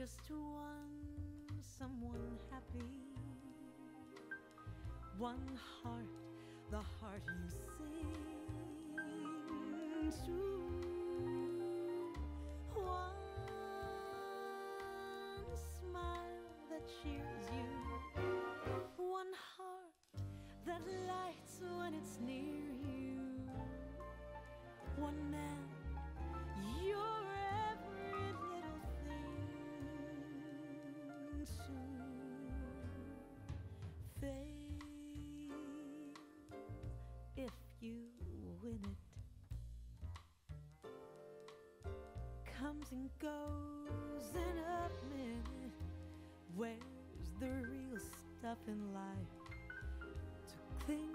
just someone happy. One heart, the heart you sing to. One smile that cheers you. One heart that lights when it's near you. One man, your every little thing soon fade if you win it. Comes and goes in a minute. Where's the real stuff in life to cling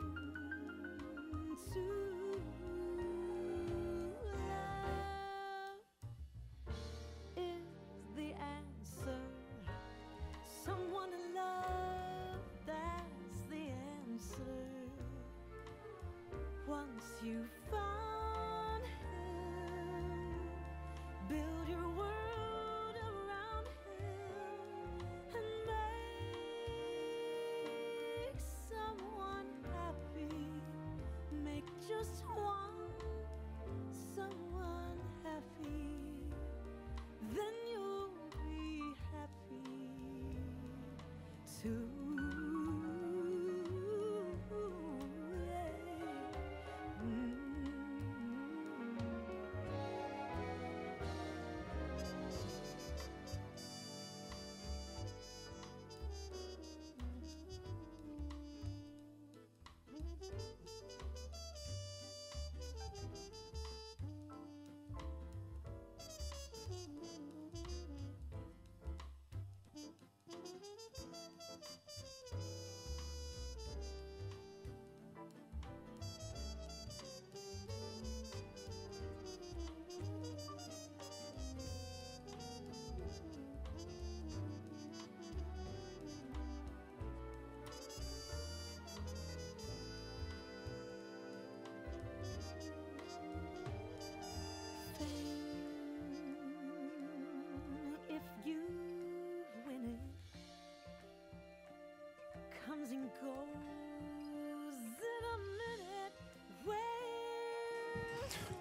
to? Love is the answer. Someone to love, that's the answer. Once you found him, build your world around him and make someone happy. Make just someone happy. Then you'll be happy too.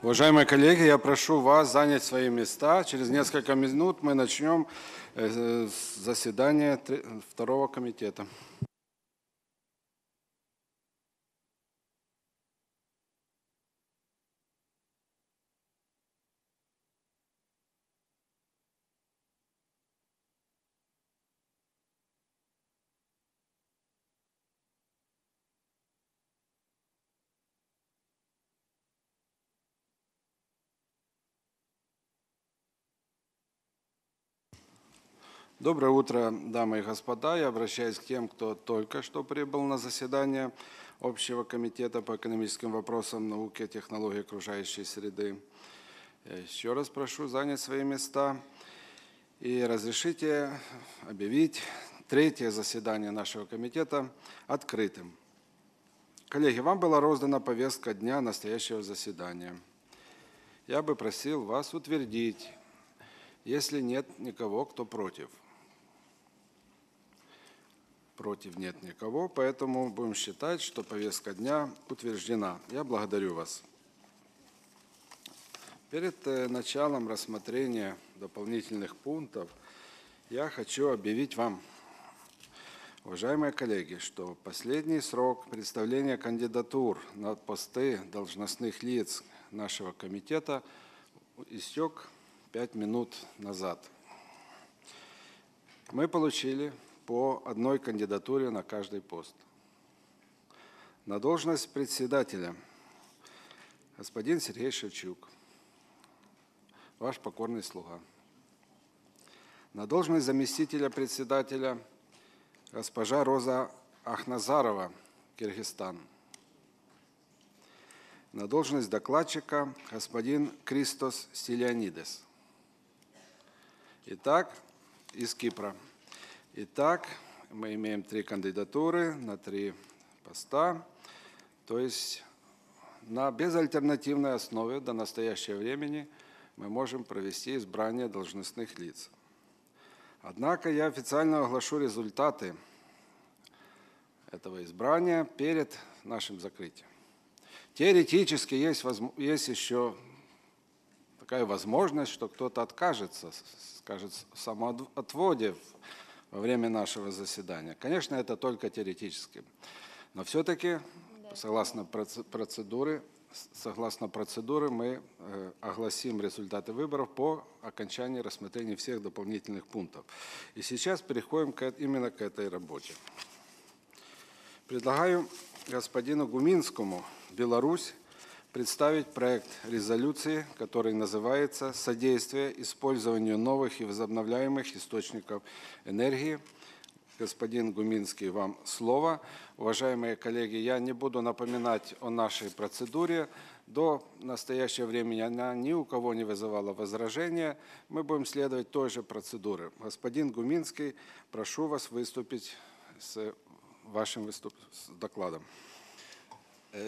Уважаемые коллеги, я прошу вас занять свои места. Через несколько минут мы начнем заседание второго комитета. Доброе утро, дамы и господа. Я обращаюсь к тем, кто только что прибыл на заседание Общего комитета по экономическим вопросам, науке, технологии окружающей среды. Я еще раз прошу занять свои места и разрешите объявить третье заседание нашего комитета открытым. Коллеги, вам была роздана повестка дня настоящего заседания. Я бы просил вас утвердить, если нет никого, кто против. Против нет никого, поэтому будем считать, что повестка дня утверждена. Я благодарю вас. Перед началом рассмотрения дополнительных пунктов я хочу объявить вам, уважаемые коллеги, что последний срок представления кандидатур на посты должностных лиц нашего комитета истек 5 минут назад. Мы получили по одной кандидатуре на каждый пост. На должность председателя господин Сергей Шевчук, ваш покорный слуга. На должность заместителя председателя госпожа Роза Ахназарова, Киргизстан. На должность докладчика господин Кристос Стилианидес. Итак, из Кипра. Итак, мы имеем 3 кандидатуры на 3 поста, то есть на безальтернативной основе до настоящего времени мы можем провести избрание должностных лиц. Однако я официально оглашу результаты этого избрания перед нашим закрытием. Теоретически есть еще такая возможность, что кто-то откажется, скажет о самоотводе во время нашего заседания. Конечно, это только теоретически. Но все-таки, согласно процедуре, мы огласим результаты выборов по окончании рассмотрения всех дополнительных пунктов. И сейчас переходим именно к этой работе. Предлагаю господину Гуминскому, Беларусь, представить проект резолюции, который называется «Содействие использованию новых и возобновляемых источников энергии». Господин Гуминский, вам слово. Уважаемые коллеги, я не буду напоминать о нашей процедуре. До настоящего времени она ни у кого не вызывала возражения. Мы будем следовать той же процедуре. Господин Гуминский, прошу вас выступить с вашим докладом.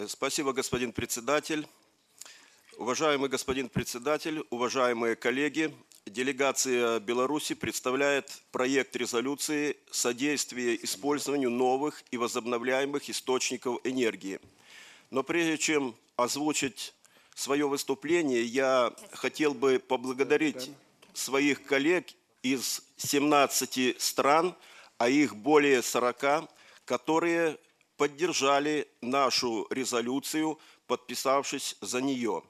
Спасибо, господин председатель. Уважаемый господин председатель, уважаемые коллеги, делегация Беларуси представляет проект резолюции «Содействие использованию новых и возобновляемых источников энергии». Но прежде чем озвучить свое выступление, я хотел бы поблагодарить своих коллег из 17 стран, а их более 40, которые поддержали нашу резолюцию, подписавшись за нее.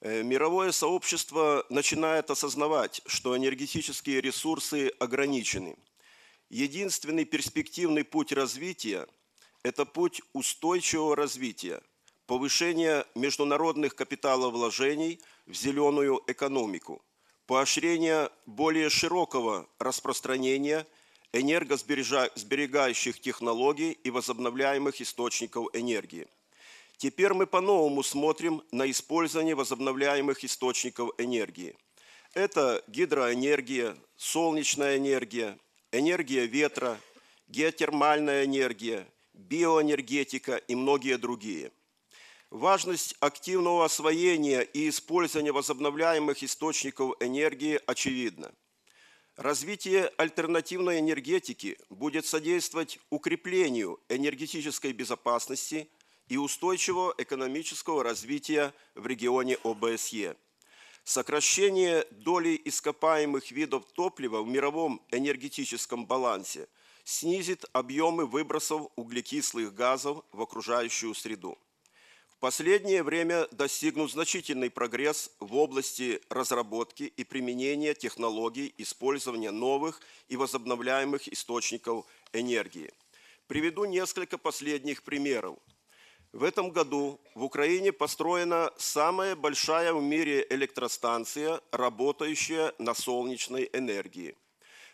Мировое сообщество начинает осознавать, что энергетические ресурсы ограничены. Единственный перспективный путь развития – это путь устойчивого развития, повышения международных капиталовложений в зеленую экономику, поощрения более широкого распространения энергосберегающих технологий и возобновляемых источников энергии. Теперь мы по-новому смотрим на использование возобновляемых источников энергии. Это гидроэнергия, солнечная энергия, энергия ветра, геотермальная энергия, биоэнергетика и многие другие. Важность активного освоения и использования возобновляемых источников энергии очевидна. Развитие альтернативной энергетики будет содействовать укреплению энергетической безопасности и устойчивого экономического развития в регионе ОБСЕ. Сокращение доли ископаемых видов топлива в мировом энергетическом балансе снизит объемы выбросов углекислых газов в окружающую среду. В последнее время достигнут значительный прогресс в области разработки и применения технологий использования новых и возобновляемых источников энергии. Приведу несколько последних примеров. В этом году в Украине построена самая большая в мире электростанция, работающая на солнечной энергии.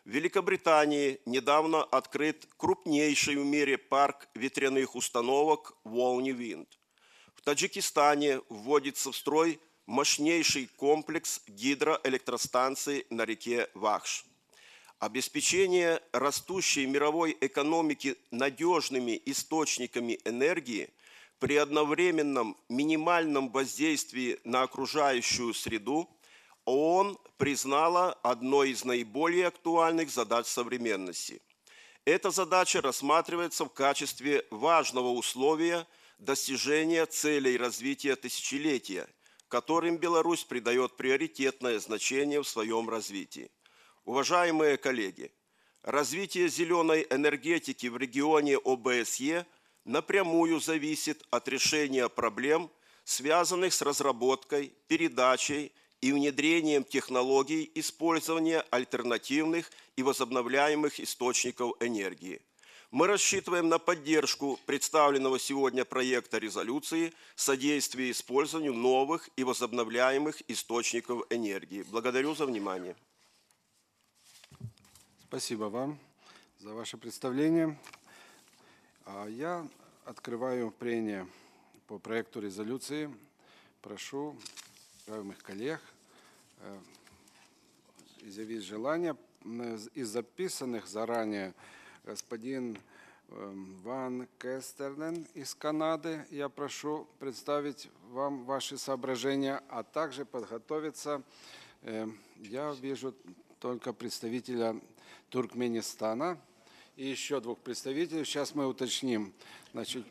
В Великобритании недавно открыт крупнейший в мире парк ветряных установок Волни Wind. В Таджикистане вводится в строй мощнейший комплекс гидроэлектростанций на реке Вахш. Обеспечение растущей мировой экономики надежными источниками энергии при одновременном минимальном воздействии на окружающую среду ООН признала одной из наиболее актуальных задач современности. Эта задача рассматривается в качестве важного условия достижения целей развития тысячелетия, которым Беларусь придает приоритетное значение в своем развитии. Уважаемые коллеги, развитие зеленой энергетики в регионе ОБСЕ напрямую зависит от решения проблем, связанных с разработкой, передачей и внедрением технологий использования альтернативных и возобновляемых источников энергии. Мы рассчитываем на поддержку представленного сегодня проекта резолюции «Содействие использованию новых и возобновляемых источников энергии». Благодарю за внимание. Спасибо вам за ваше представление. Я открываю прения по проекту резолюции. Прошу уважаемых коллег изъявить желание. Из записанных заранее господин Ван Кестернен из Канады, я прошу представить вам ваши соображения, а также подготовиться. Я вижу только представителя Туркменистана и еще 2 представителей. Сейчас мы уточним. Значит,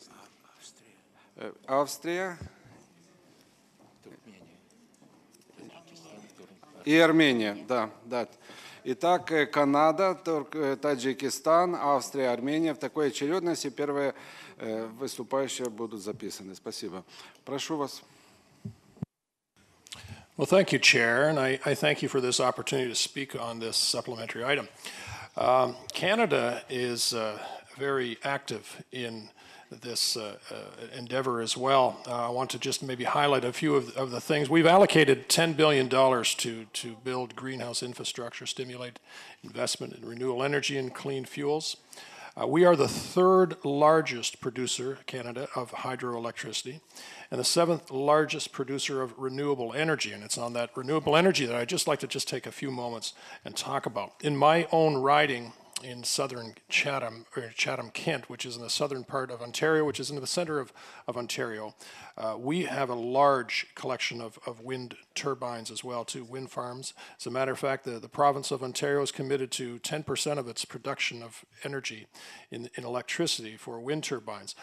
Австрия и Армения. Да, да. Итак, Канада, Таджикистан, Австрия, Армения. В такой очередности первые выступающие будут записаны. Спасибо. Прошу вас. Well, thank you, Chair, and I thank you for this opportunity to speak on this supplementary item. Canada is very active in this endeavor as well. I want to just maybe highlight a few of the things. We've allocated $10 billion to build greenhouse infrastructure, stimulate investment in renewable energy and clean fuels. We are the 3rd largest producer, Canada, of hydroelectricity, and the 7th largest producer of renewable energy. And it's on that renewable energy that I'd just like to take a few moments and talk about. In my own riding in southern Chatham, or Chatham-Kent, which is in the southern part of Ontario, which is in the center of Ontario, we have a large collection of wind turbines as well, too, wind farms. As a matter of fact, the province of Ontario is committed to 10% of its production of energy in electricity for wind turbines.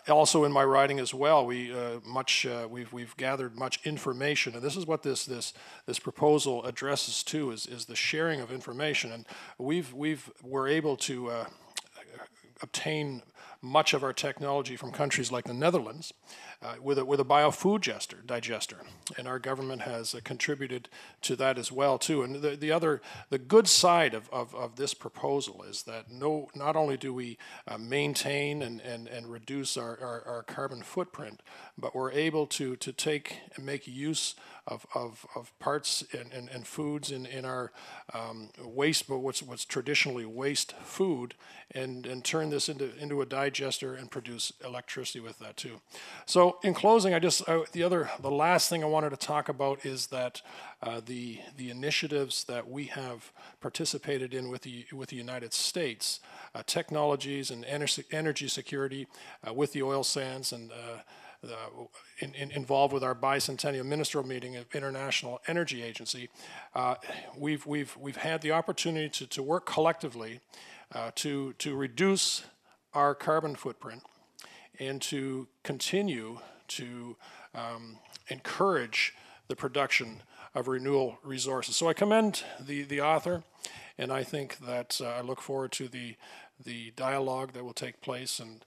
Also in my riding as well, we've gathered much information, and this is what this proposal addresses too, is the sharing of information. And we're able to obtain much of our technology from countries like the Netherlands with a biofood digester, and our government has contributed to that as well too. And the good side of this proposal is that not only do we maintain and reduce our carbon footprint, but we're able to take and make use of parts and foods in our waste, but what's traditionally waste food, and turn this into a digester and produce electricity with that too. So in closing, the last thing I wanted to talk about is that the initiatives that we have participated in with the United States, technologies and energy security with the oil sands, and involved with our bicentennial ministerial meeting of International Energy Agency, we've had the opportunity to work collectively to reduce our carbon footprint and to continue to encourage the production of renewable resources. So I commend the author, and I think that I look forward to the dialogue that will take place, and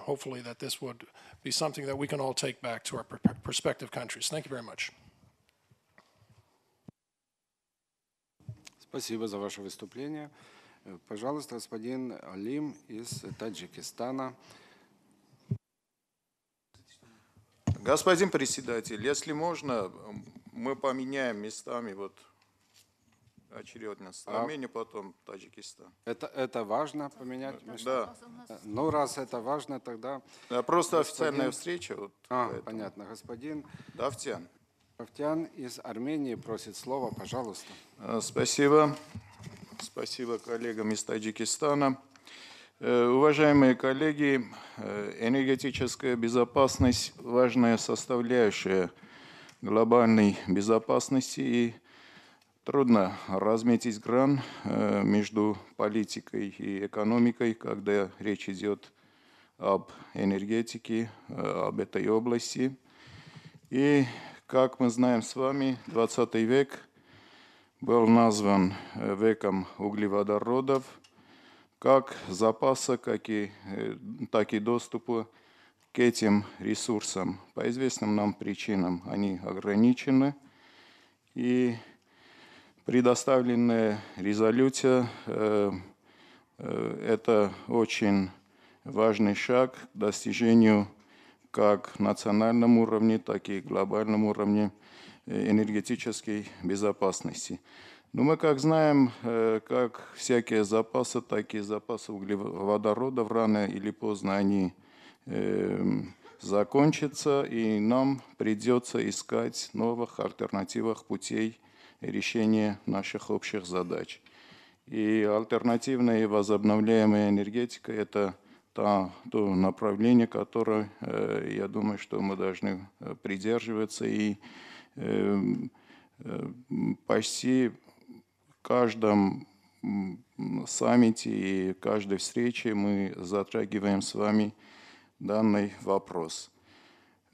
hopefully that this would be something that we can all take back to our prospective countries. Thank you very much. Спасибо за ваше выступление. Пожалуйста, господин Алим из Таджикистана. Господин председатель, если можно, мы поменяем местами очередность. Армения, потом Таджикистан. Это важно поменять? Да. Ну, раз это важно, тогда... Просто официальная встреча. Понятно. Господин Давтян из Армении просит слова, пожалуйста. Спасибо. Спасибо коллегам из Таджикистана. Уважаемые коллеги, энергетическая безопасность – важная составляющая глобальной безопасности, и трудно разметить грань между политикой и экономикой, когда речь идет об энергетике, об этой области. И, как мы знаем с вами, 20 век был назван веком углеводородов, как запаса, так и доступа к этим ресурсам. По известным нам причинам они ограничены, и предоставленная резолюция это очень важный шаг к достижению как национальном уровне, так и глобальном уровне энергетической безопасности. Но мы, как знаем, как всякие запасы, так и запасы углеводородов, рано или поздно они закончатся, и нам придется искать новых альтернативных путей решения наших общих задач. И альтернативная и возобновляемая энергетика – это то направление, которое, я думаю, что мы должны придерживаться, и почти каждом саммите и каждой встрече мы затрагиваем с вами данный вопрос.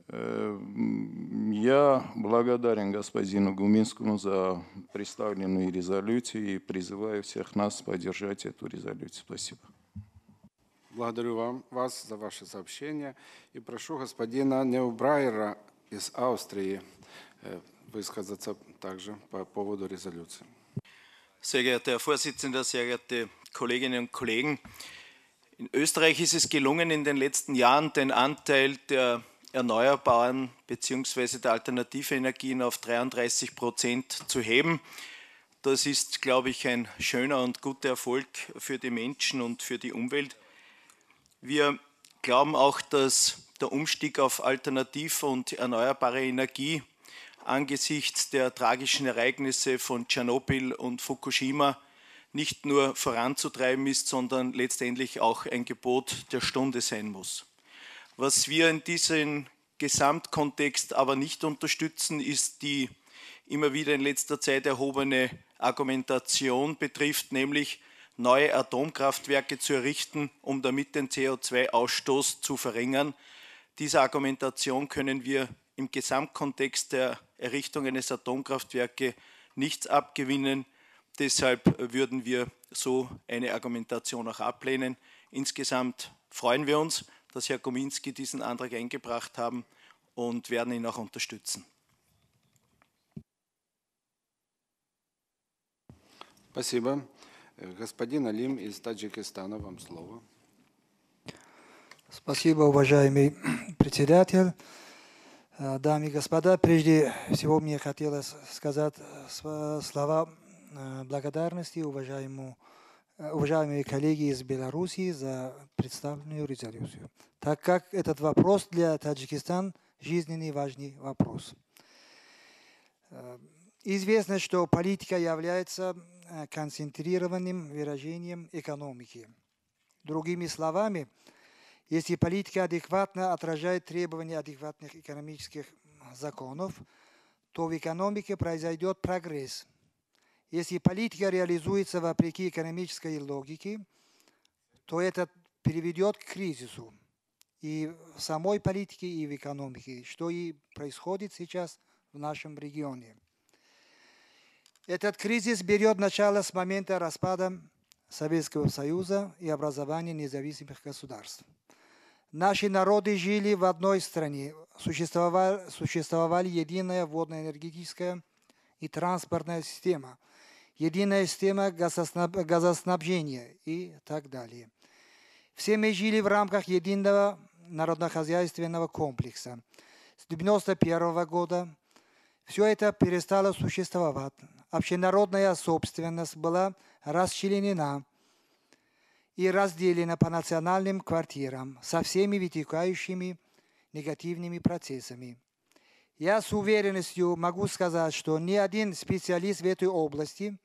Я благодарен господину Гуминскому за представленную резолюцию и призываю всех нас поддержать эту резолюцию. Спасибо. Благодарю вас за ваше сообщение и прошу господина Неубрайера из Австрии высказаться также по поводу резолюции. Sehr geehrter Herr Vorsitzender, sehr geehrte Kolleginnen und Kollegen! In Österreich ist es gelungen, in den letzten Jahren den Anteil der erneuerbaren bzw. der alternativen Energien auf 33% zu heben. Das ist, glaube ich, ein schöner und guter Erfolg für die Menschen und für die Umwelt. Wir glauben auch, dass der Umstieg auf alternative und erneuerbare Energie angesichts der tragischen Ereignisse von Tschernobyl und Fukushima nicht nur voranzutreiben ist, sondern letztendlich auch ein Gebot der Stunde sein muss. Was wir in diesem Gesamtkontext aber nicht unterstützen, ist die immer wieder in letzter Zeit erhobene Argumentation betrifft, nämlich neue Atomkraftwerke zu errichten, um damit den CO2-Ausstoß zu verringern. Dieser Argumentation können wir im Gesamtkontext der Errichtung eines Atomkraftwerkes nichts abgewinnen. Deshalb würden wir so eine Argumentation auch ablehnen. Insgesamt freuen wir uns, dass Herr Kominski diesen Antrag eingebracht haben und werden ihn auch unterstützen. Спасибо. Господин Алим из Таджикистана, вам слово. Спасибо, уважаемый председатель. Дамы и господа, прежде всего мне хотелось сказать слова благодарности уважаемые коллеги из Беларуси за представленную резолюцию, так как этот вопрос для Таджикистана жизненно важный вопрос. Известно, что политика является концентрированным выражением экономики. Другими словами, если политика адекватно отражает требования адекватных экономических законов, то в экономике произойдет прогресс. Если политика реализуется вопреки экономической логике, то это приведет к кризису и в самой политике, и в экономике, что и происходит сейчас в нашем регионе. Этот кризис берет начало с момента распада Советского Союза и образования независимых государств. Наши народы жили в одной стране, существовали единая водно-энергетическая и транспортная система, единая система газоснабжения и так далее. Все мы жили в рамках единого народно-хозяйственного комплекса. С 1991 года все это перестало существовать. Общенародная собственность была расчленена и разделена по национальным квартирам со всеми вытекающими негативными процессами. Я с уверенностью могу сказать, что ни один специалист в этой области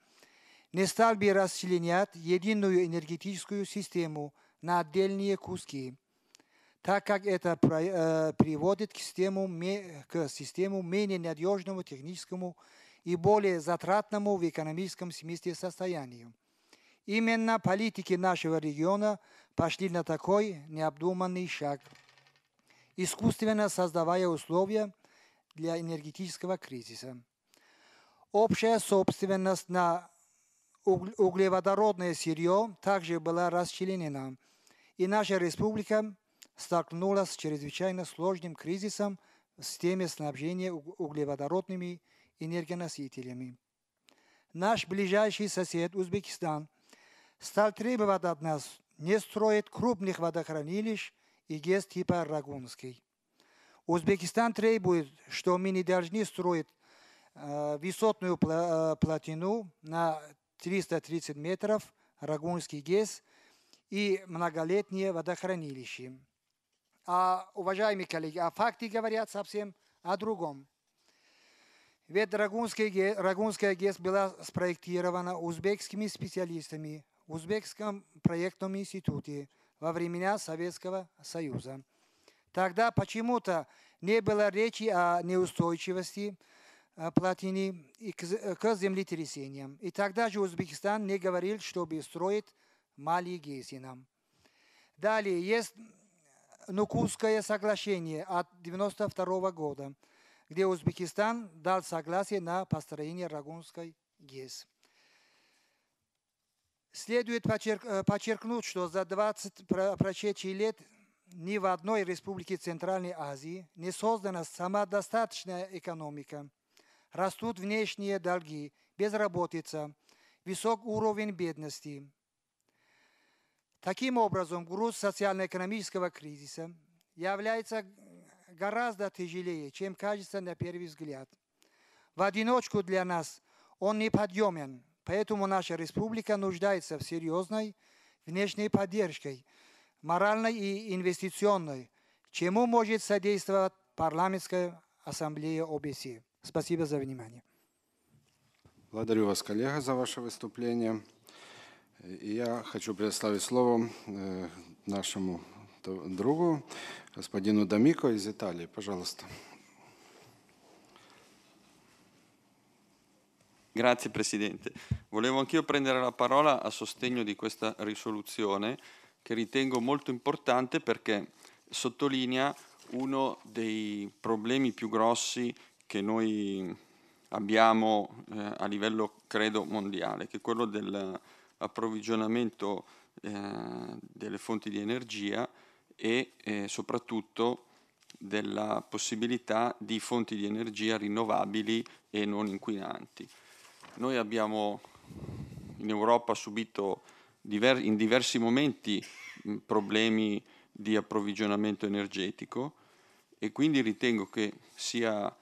не стал бы расчленять единую энергетическую систему на отдельные куски, так как это приводит к систему менее надежному техническому и более затратному в экономическом смысле состоянию. Именно политики нашего региона пошли на такой необдуманный шаг, искусственно создавая условия для энергетического кризиса. Общая собственность на углеводородное сырье также была расчленена, и наша республика столкнулась с чрезвычайно сложным кризисом в системе снабжения углеводородными энергоносителями. Наш ближайший сосед Узбекистан стал требовать от нас не строить крупных водохранилищ и ГЭС типа Рагунский. Узбекистан требует, что мы не должны строить высотную плотину на 330 метров, Рагунский ГЭС и многолетние водохранилища. Уважаемые коллеги, факты говорят совсем о другом. Ведь Рагунская ГЭС была спроектирована узбекскими специалистами в Узбекском проектном институте во времена Советского Союза. Тогда почему-то не было речи о неустойчивости плотины и к землетрясениям. И тогда же Узбекистан не говорил, чтобы строить малые ГЭСи нам. Далее есть Нукусское соглашение от 1992 года, где Узбекистан дал согласие на построение Рагунской ГЭС. Следует подчеркнуть, что за 20 прошедших лет ни в одной республике Центральной Азии не создана самодостаточная экономика. Растут внешние долги, безработица, высок уровень бедности. Таким образом, груз социально-экономического кризиса является гораздо тяжелее, чем кажется на первый взгляд. В одиночку для нас он неподъемен, поэтому наша республика нуждается в серьезной внешней поддержке, моральной и инвестиционной, чему может содействовать парламентская ассамблея ОБСЕ. Спасибо за внимание. Благодарю вас, коллега, за ваше выступление. И я хочу предоставить слово нашему другу, господину Дамико из Италии. Пожалуйста. Grazie Presidente. Volevo anch'io prendere la parola a sostegno di questa risoluzione che ritengo molto importante perché sottolinea uno dei problemi più grossi che noi abbiamo a livello, credo, mondiale, che è quello dell'approvvigionamento delle fonti di energia e soprattutto della possibilità di fonti di energia rinnovabili e non inquinanti. Noi abbiamo in Europa subito in diversi momenti problemi di approvvigionamento energetico e quindi ritengo che sia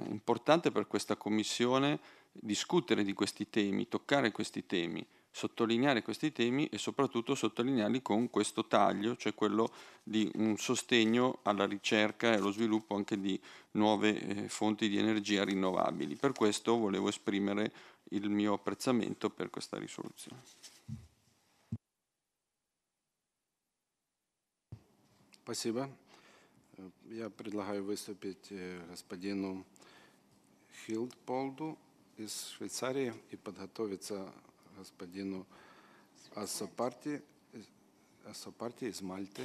importante per questa Commissione discutere di questi temi, toccare questi temi, sottolineare questi temi e soprattutto sottolinearli con questo taglio, cioè quello di un sostegno alla ricerca e allo sviluppo anche di nuove fonti di energia rinnovabili. Per questo volevo esprimere il mio apprezzamento per questa risoluzione. Спасибо. Я предлагаю выступить господину Хилдполду из Швейцарии и подготовиться господину Ассопарти из Мальты.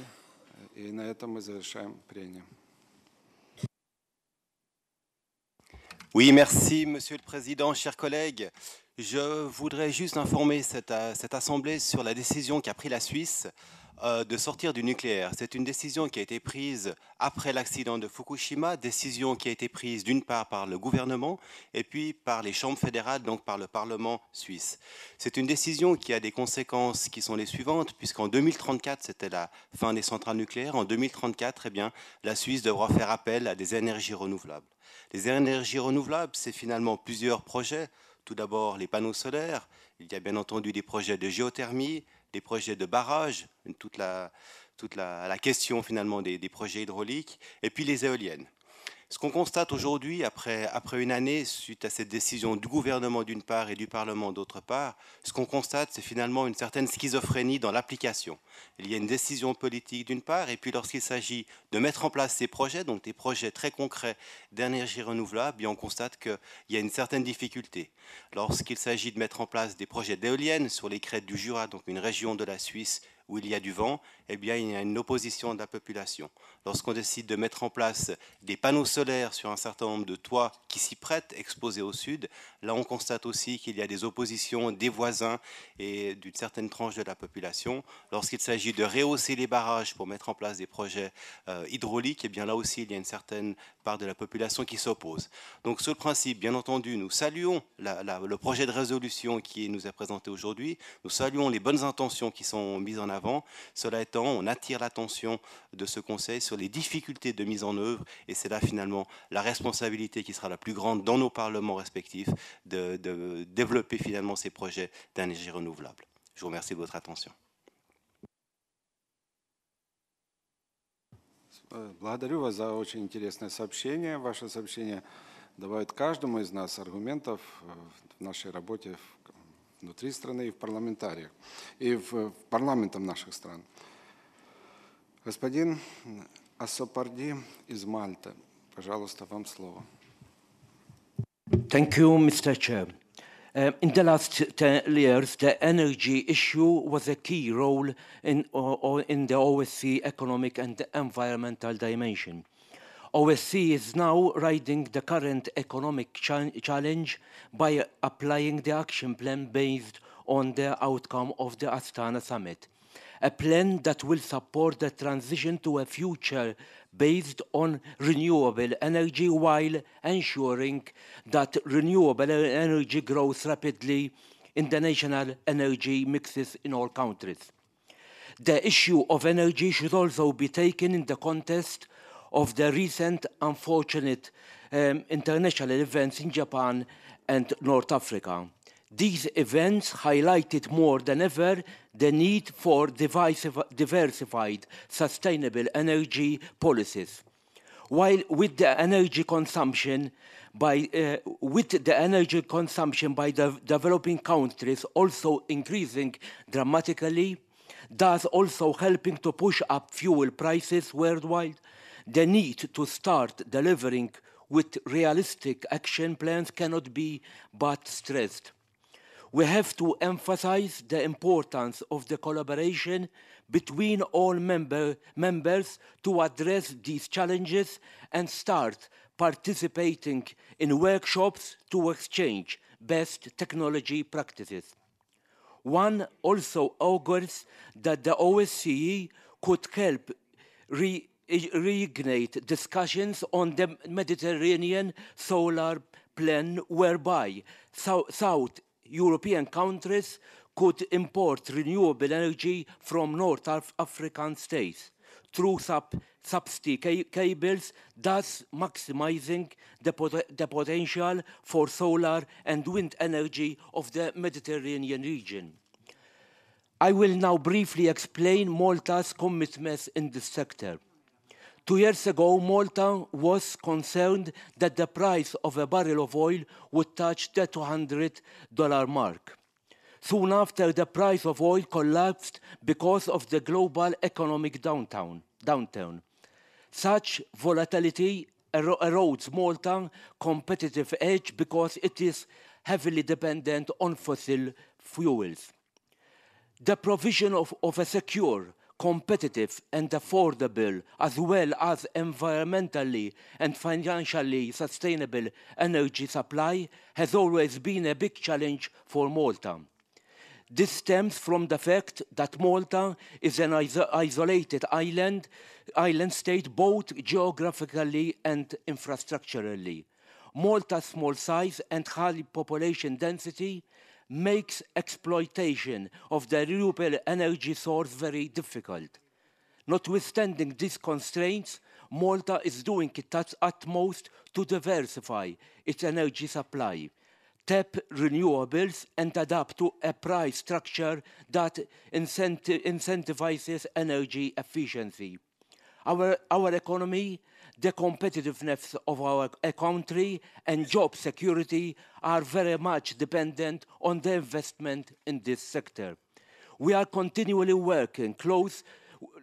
И на этом мы завершаем прение. Oui, merci, Monsieur le Président, chers collègues. Je voudrais juste informer cette Assemblée sur la décision qu'a prise la Suisse de sortir du nucléaire. C'est une décision qui a été prise après l'accident de Fukushima, décision qui a été prise d'une part par le gouvernement et puis par les chambres fédérales, donc par le Parlement suisse. C'est une décision qui a des conséquences qui sont les suivantes, puisqu'en 2034, c'était la fin des centrales nucléaires. En 2034, eh bien, la Suisse devra faire appel à des énergies renouvelables. Les énergies renouvelables, c'est finalement plusieurs projets. Tout d'abord, les panneaux solaires. Il y a bien entendu des projets de géothermie, des projets de barrages, toute la question finalement des projets hydrauliques, et puis les éoliennes. Ce qu'on constate aujourd'hui, après une année, suite à cette décision du gouvernement d'une part et du Parlement d'autre part, ce qu'on constate, c'est finalement une certaine schizophrénie dans l'application. Il y a une décision politique d'une part, et puis lorsqu'il s'agit de mettre en place ces projets, donc des projets très concrets d'énergie renouvelable, bien on constate qu'il y a une certaine difficulté. Lorsqu'il s'agit de mettre en place des projets d'éoliennes sur les crêtes du Jura, donc une région de la Suisse où il y a du vent, eh bien, il y a une opposition de la population. Lorsqu'on décide de mettre en place des panneaux solaires sur un certain nombre de toits qui s'y prêtent, exposés au sud, là, on constate aussi qu'il y a des oppositions des voisins et d'une certaine tranche de la population. Lorsqu'il s'agit de rehausser les barrages pour mettre en place des projets hydrauliques, eh bien, là aussi, il y a une certaine part de la population qui s'oppose. Donc, sur le principe, bien entendu, nous saluons le projet de résolution qui nous est présenté aujourd'hui. Nous saluons les bonnes intentions qui sont mises en avant. Cela étant, on attire l'attention de ce Conseil sur les difficultés de mise en œuvre et c'est là finalement la responsabilité qui sera la plus grande dans nos parlements respectifs de développer finalement ces projets d'énergie renouvelable. Je vous remercie de votre attention. Благодарю вас за очень интересное сообщение. Ваше сообщение добавит каждому из нас аргументов в нашей работе внутри страны и в парламентариях, и в парламентах наших стран. Господин Ассопарди из Мальты, пожалуйста, вам слово. Thank you, Mr. Chair. In the last 10 years, the energy issue was a key role in the OSCE economic and environmental dimension. OSCE is now riding the current economic challenge by applying the action plan based on the outcome of the Astana summit, a plan that will support the transition to a future based on renewable energy while ensuring that renewable energy grows rapidly in the national energy mixes in all countries. The issue of energy should also be taken in the context of the recent unfortunate international events in Japan and North Africa. These events highlighted more than ever the need for diversified, sustainable energy policies. While with the energy consumption by the developing countries also increasing dramatically, thus also helping to push up fuel prices worldwide, the need to start delivering with realistic action plans cannot be but stressed. We have to emphasize the importance of the collaboration between all members to address these challenges and start participating in workshops to exchange best technology practices. One also augurs that the OSCE could help reignite discussions on the Mediterranean solar plan whereby South European countries could import renewable energy from North African states through subsea cables, thus maximizing the potential for solar and wind energy of the Mediterranean region. I will now briefly explain Malta's commitments in this sector. 2 years ago, Malta was concerned that the price of a barrel of oil would touch the $200 mark. Soon after, the price of oil collapsed because of the global economic downturn. Such volatility erodes Malta's competitive edge because it is heavily dependent on fossil fuels. The provision of a secure, competitive and affordable, as well as environmentally and financially sustainable energy supply has always been a big challenge for Malta. This stems from the fact that Malta is an isolated island state both geographically and infrastructurally. Malta's small size and high population density makes exploitation of the renewable energy source very difficult. Notwithstanding these constraints, Malta is doing its utmost to diversify its energy supply, tap renewables, and adapt to a price structure that incentivizes energy efficiency. Our economy, the competitiveness of our country, and job security are very much dependent on the investment in this sector. We are continually working close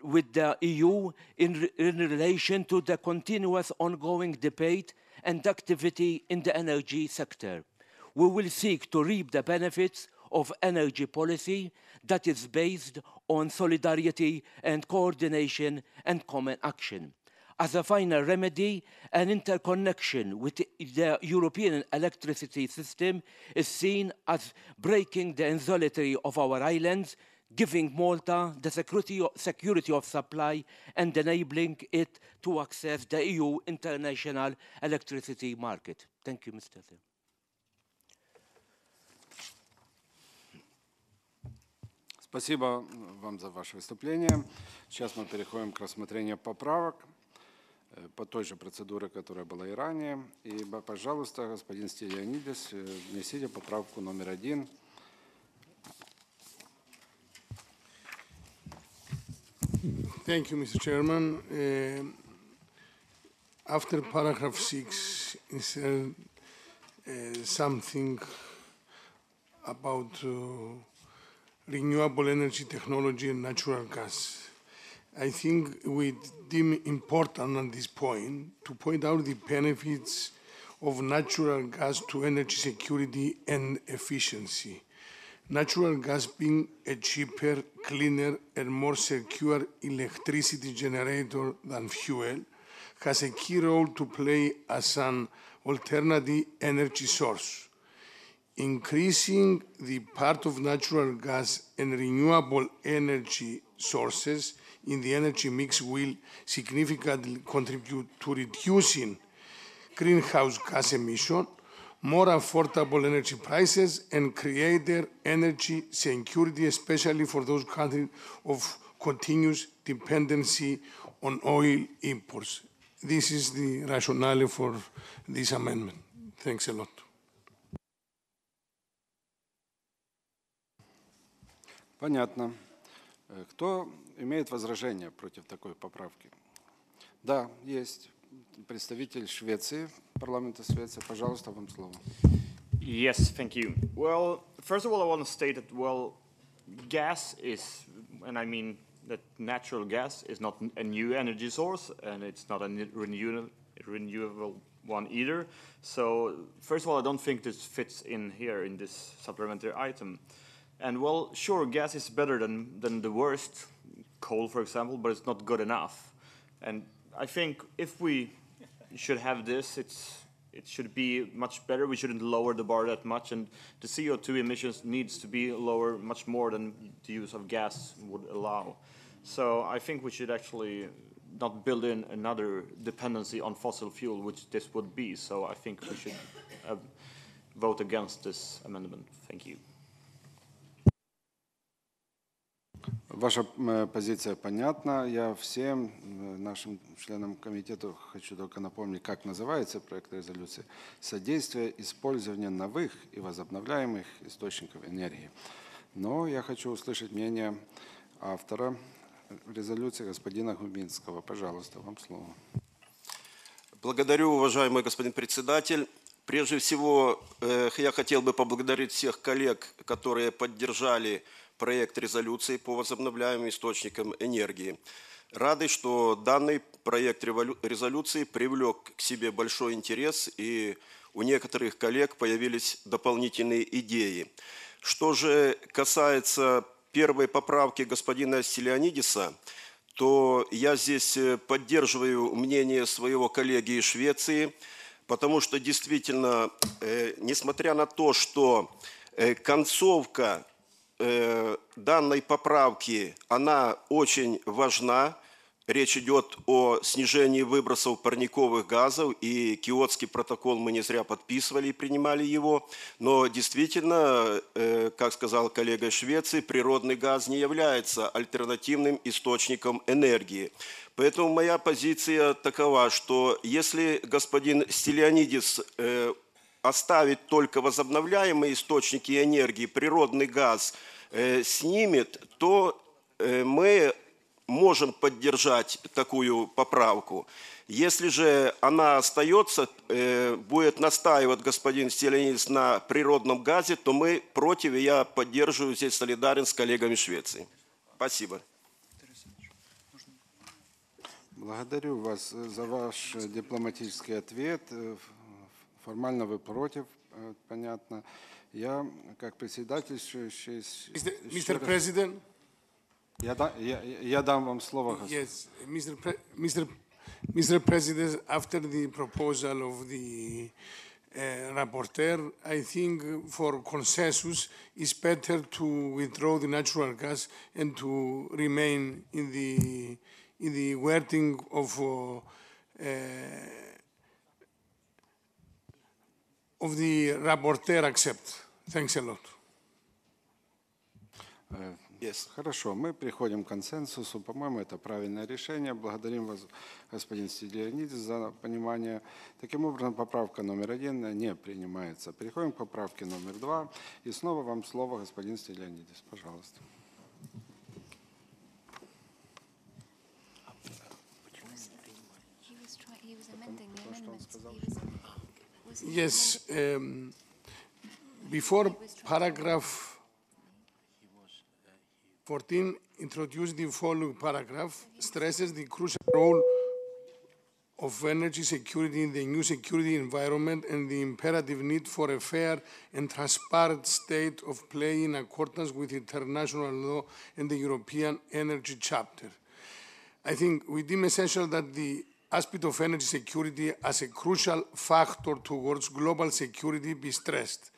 with the EU in relation to the continuous ongoing debate and activity in the energy sector. We will seek to reap the benefits of energy policy that is based on solidarity and coordination and common action. As a final remedy, an interconnection with the European electricity system is seen as breaking the insularity of our islands, giving Malta the security of supply and enabling it to access the EU international electricity market. Thank you, Mr. Chair. Спасибо вам за ваше выступление. Сейчас мы переходим к рассмотрению поправок по той же процедуре, которая была и ранее. И, пожалуйста, господин Стилианидис, внесите поправку номер 1. Thank you, Mr. Chairman. After paragraph 6, insert something about renewable energy technology and natural gas. I think we deem important at this point to point out the benefits of natural gas to energy security and efficiency. Natural gas being a cheaper, cleaner, and more secure electricity generator than fuel has a key role to play as an alternative energy source. Increasing the part of natural gas and renewable energy sources in the energy mix will significantly contribute to reducing greenhouse gas emission, more affordable energy prices, and greater energy security, especially for those countries of continuous dependency on oil imports. This is the rationale for this amendment. Thanks a lot. Понятно. Кто имеет возражения против такой поправки? Да, есть. Представитель Швеции, парламента Швеции. Пожалуйста, вам слово. Yes, thank you. Well, first of all, I want to state that, well, gas is, and I mean that natural gas is not a new energy source, and it's not a renewable one either. So, first of all, I don't think this fits in here in this supplementary item. And, well, sure, gas is better than the worst, coal, for example, but it's not good enough. And I think if we should have this, it should be much better. We shouldn't lower the bar that much, and the CO2 emissions needs to be lower much more than the use of gas would allow. So I think we should actually not build in another dependency on fossil fuel, which this would be. So I think we should vote against this amendment. Thank you. Ваша позиция понятна. Я всем нашим членам комитета хочу только напомнить, как называется проект резолюции. Содействие использованию новых и возобновляемых источников энергии. Но я хочу услышать мнение автора резолюции господина Губинского. Пожалуйста, вам слово. Благодарю, уважаемый господин председатель. Прежде всего, я хотел бы поблагодарить всех коллег, которые поддержали проект резолюции по возобновляемым источникам энергии. Рады, что данный проект резолюции привлек к себе большой интерес, и у некоторых коллег появились дополнительные идеи. Что же касается первой поправки господина Стилианидиса, то я здесь поддерживаю мнение своего коллеги из Швеции, потому что действительно, несмотря на то, что концовка данной поправки, она очень важна. Речь идет о снижении выбросов парниковых газов, и Киотский протокол мы не зря подписывали и принимали его. Но действительно, как сказал коллега из Швеции, природный газ не является альтернативным источником энергии. Поэтому моя позиция такова, что если господин Стилианидис оставит только возобновляемые источники энергии, природный газ снимет, то мы можем поддержать такую поправку. Если же она остается, будет настаивать господин Стилианидис на природном газе, то мы против, и я поддерживаю, здесь солидарен с коллегами Швеции. Спасибо. Благодарю вас за ваш дипломатический ответ. Формально вы против, понятно. Я, как председатель... Mr. President? Я дам вам слово. Yes, Mr. President, after the proposal of the rapporteur, I think for consensus, it's better to withdraw the natural gas and to remain in the wording of the rapporteur accept. Thanks a lot. Yes. Хорошо, мы приходим к консенсусу. По-моему, это правильное решение. Благодарим вас, господин Стилианидис, за понимание. Таким образом, поправка номер 1 не принимается. Переходим к поправке номер 2. И снова вам слово, господин Стилианидис. Пожалуйста. Yes, before paragraph 14 introduced the following paragraph, stresses the crucial role of energy security in the new security environment and the imperative need for a fair and transparent state of play in accordance with international law and the European Energy Chapter. I think we deem essential that the aspect of energy security as a crucial factor towards global security be stressed.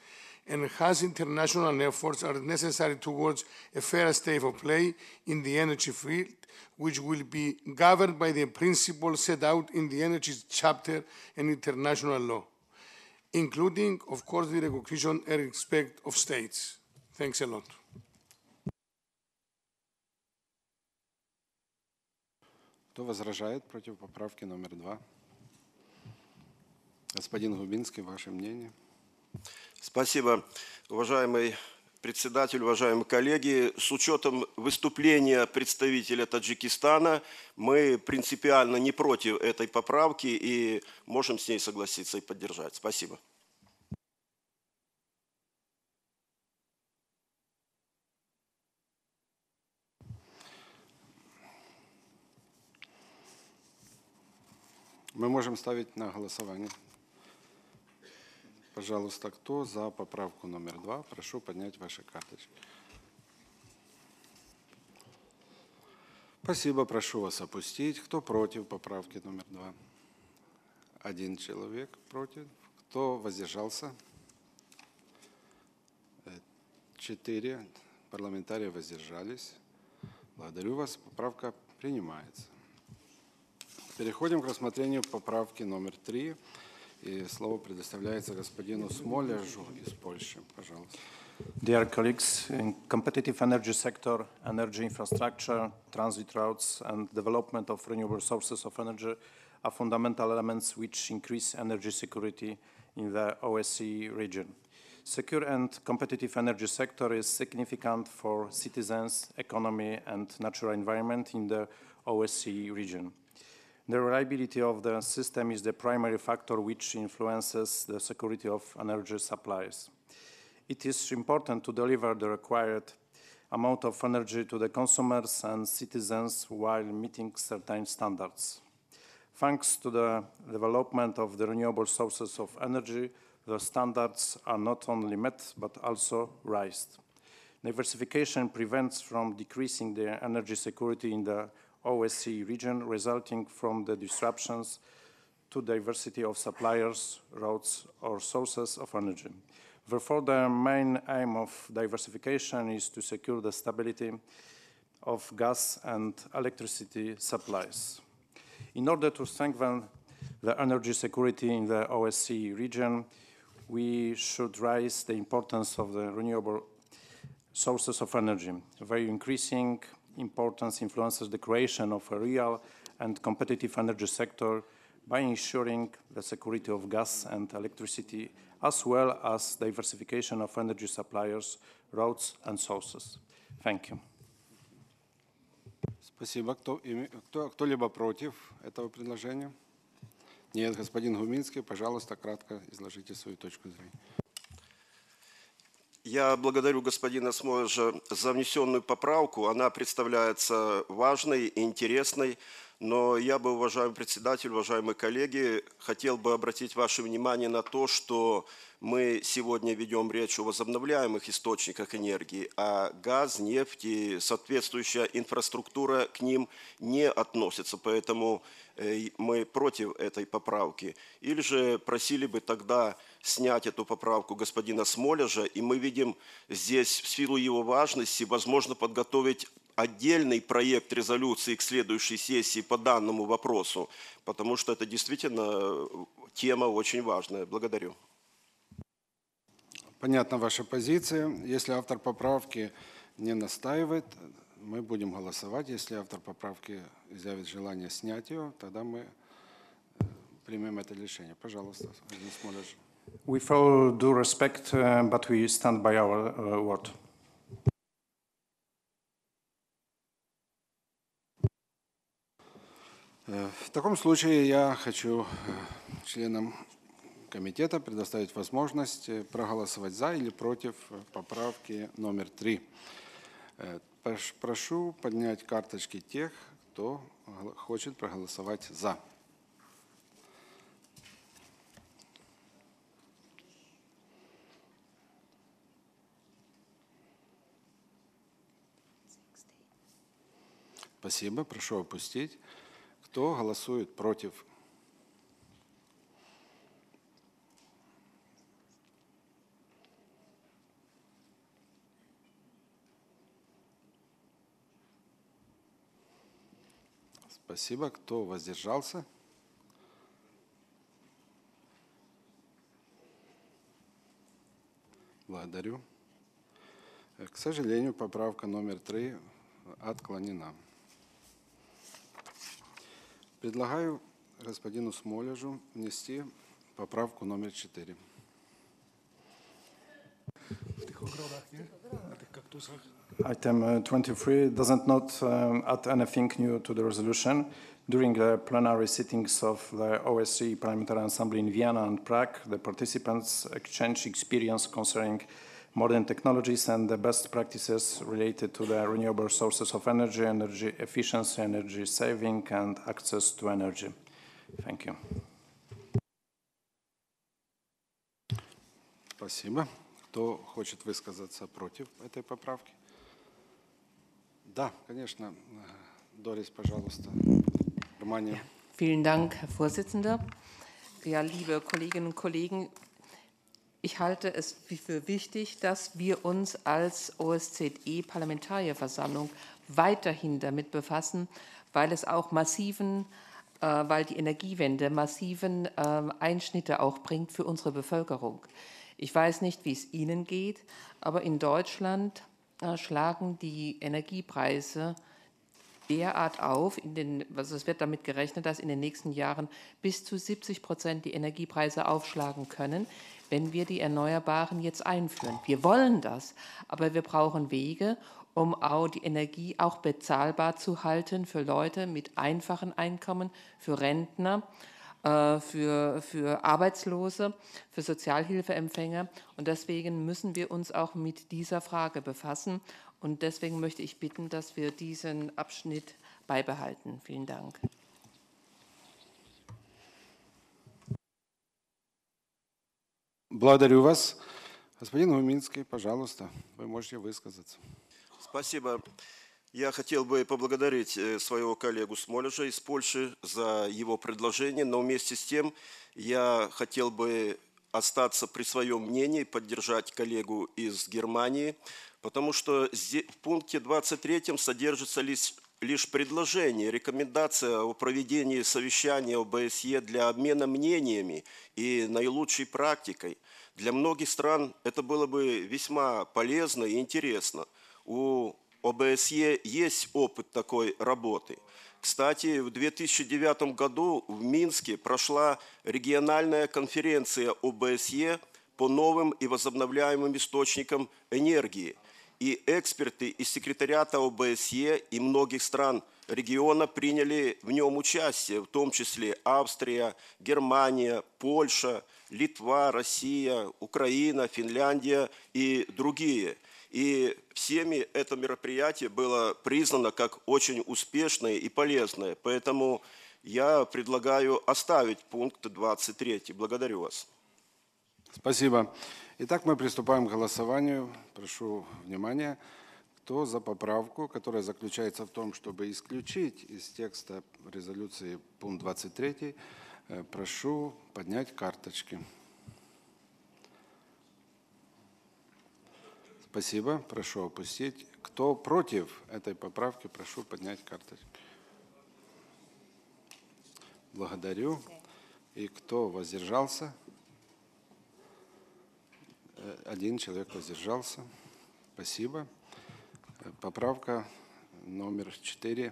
Enhanced international efforts are necessary towards a fair state of play in the energy field, which will be governed by the principles set out in the Energy Chapter and international law, including, of course, the recognition and respect of states. Thanks a lot. Кто возражает против поправки номер 2? Господин Губинский, ваше мнение? Спасибо, уважаемый председатель, уважаемые коллеги. С учетом выступления представителя Таджикистана, мы принципиально не против этой поправки и можем с ней согласиться и поддержать. Спасибо. Мы можем ставить на голосование. Пожалуйста, кто за поправку номер 2, прошу поднять ваши карточки. Спасибо, прошу вас опустить. Кто против поправки номер 2? 1 человек против. Кто воздержался? 4 парламентария воздержались. Благодарю вас. Поправка принимается. Переходим к рассмотрению поправки номер 3. И слово предоставляется господину Смолежу из Польши. Пожалуйста. Dear colleagues, in competitive energy sector, energy infrastructure, transit routes, and development of renewable sources of energy are fundamental elements which increase energy security in the OSCE region. Secure and competitive energy sector is significant for citizens, economy, and natural environment in the OSCE region. The reliability of the system is the primary factor which influences the security of energy supplies. It is important to deliver the required amount of energy to the consumers and citizens while meeting certain standards. Thanks to the development of the renewable sources of energy, the standards are not only met but also raised. Diversification prevents from decreasing the energy security in the OSCE region resulting from the disruptions to diversity of suppliers, routes, or sources of energy. Therefore, the main aim of diversification is to secure the stability of gas and electricity supplies. In order to strengthen the energy security in the OSCE region, we should raise the importance of the renewable sources of energy. Their increasing importance influences the creation of a real and competitive energy sector by ensuring the security of gas and electricity, as well as diversification of energy suppliers, routes, and sources. Thank you. Спасибо. Кто-либо против этого предложения? Нет, господин Гуминский, пожалуйста, кратко изложите свою точку зрения. Я благодарю господина Смолежа за внесенную поправку. Она представляется важной и интересной, но я бы, уважаемый председатель, уважаемые коллеги, хотел бы обратить ваше внимание на то, что мы сегодня ведем речь о возобновляемых источниках энергии, а газ, нефть и соответствующая инфраструктура к ним не относятся, поэтому мы против этой поправки. Или же просили бы тогда снять эту поправку господина Смолежа, и мы видим здесь, в силу его важности, возможно подготовить отдельный проект резолюции к следующей сессии по данному вопросу, потому что это действительно тема очень важная. Благодарю. Понятна ваша позиция. Если автор поправки не настаивает, мы будем голосовать. Если автор поправки изъявит желание снять ее, тогда мы примем это решение. Пожалуйста, господин Смолеж. With all due respect, but we stand by our word. В таком случае я хочу членам комитета предоставить возможность проголосовать за или против поправки номер 3. Прошу поднять карточки тех, кто хочет проголосовать за. Спасибо. Прошу опустить. Кто голосует против? Спасибо. Кто воздержался? Благодарю. К сожалению, поправка номер 3 отклонена. Предлагаю господину Смолежу внести поправку номер 4. Item 23 doesn't not add anything new to the resolution. During the plenary sittings of the OSCE Parliamentary Assembly in Vienna and Prague, the participants exchanged experience concerning modern technologies and the best practices related to the renewable sources of energy, energy efficiency, energy saving, and access to energy. Thank you. Спасибо. Кто хочет высказаться против этой поправки? Да, конечно. Дорис, пожалуйста. Германия. Vielen Dank, Herr Vorsitzender. Ja, liebe Kolleginnen und Kollegen, ich halte es für wichtig, dass wir uns als OSCE-Parlamentarierversammlung weiterhin damit befassen, weil es auch weil die Energiewende massiven Einschnitte auch bringt für unsere Bevölkerung. Ich weiß nicht, wie es Ihnen geht, aber in Deutschland schlagen die Energiepreise derart auf, es wird damit gerechnet, dass in den nächsten Jahren bis zu 70% die Energiepreise aufschlagen können, wenn wir die Erneuerbaren jetzt einführen. Wir wollen das, aber wir brauchen Wege, um auch die Energie auch bezahlbar zu halten für Leute mit einfachen Einkommen, für Rentner, für Arbeitslose, für Sozialhilfeempfänger. Und deswegen müssen wir uns auch mit dieser Frage befassen. Und deswegen möchte ich bitten, dass wir diesen Abschnitt beibehalten. Vielen Dank. Благодарю вас. Господин Гуминский, пожалуйста, вы можете высказаться. Спасибо. Я хотел бы поблагодарить своего коллегу Смолежа из Польши за его предложение, но вместе с тем я хотел бы остаться при своем мнении, поддержать коллегу из Германии, потому что в пункте 23 содержится лишь предложение, рекомендация о проведении совещания ОБСЕ для обмена мнениями и наилучшей практикой. Для многих стран это было бы весьма полезно и интересно. У ОБСЕ есть опыт такой работы. Кстати, в 2009 году в Минске прошла региональная конференция ОБСЕ по новым и возобновляемым источникам энергии. И эксперты из секретариата ОБСЕ и многих стран региона приняли в нем участие, в том числе Австрия, Германия, Польша, Литва, Россия, Украина, Финляндия и другие. И всеми это мероприятие было признано как очень успешное и полезное. Поэтому я предлагаю оставить пункт 23. Благодарю вас. Спасибо. Итак, мы приступаем к голосованию. Прошу внимания. Кто за поправку, которая заключается в том, чтобы исключить из текста резолюции пункт 23, прошу поднять карточки. Спасибо. Прошу опустить. Кто против этой поправки, прошу поднять карточки. Благодарю. И кто воздержался? Один человек воздержался. Спасибо. Поправка номер 4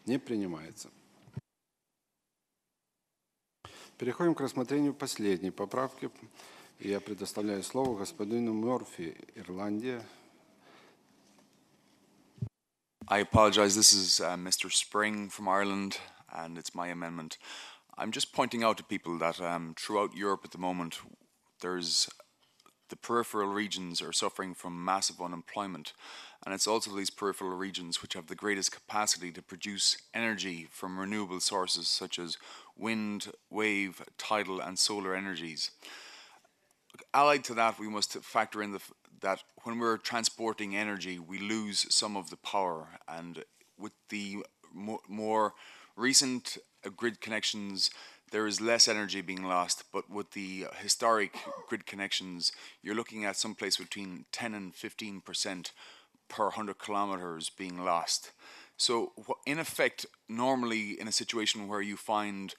не принимается. Переходим к рассмотрению последней поправки. Я предоставляю слово господину Мёрфи, Ирландия. I apologize. This is Mr. Spring from Ireland, and it's my amendment. I'm just pointing out to people that throughout Europe at the moment, the peripheral regions are suffering from massive unemployment, and it's also these peripheral regions which have the greatest capacity to produce energy from renewable sources such as wind, wave, tidal and solar energies. Allied to that, we must factor in that when we're transporting energy, we lose some of the power, and with the more recent grid connections, there is less energy being lost, but with the historic grid connections, you're looking at someplace between 10 and 15% per 100 kilometers being lost. So in effect, normally in a situation where you find,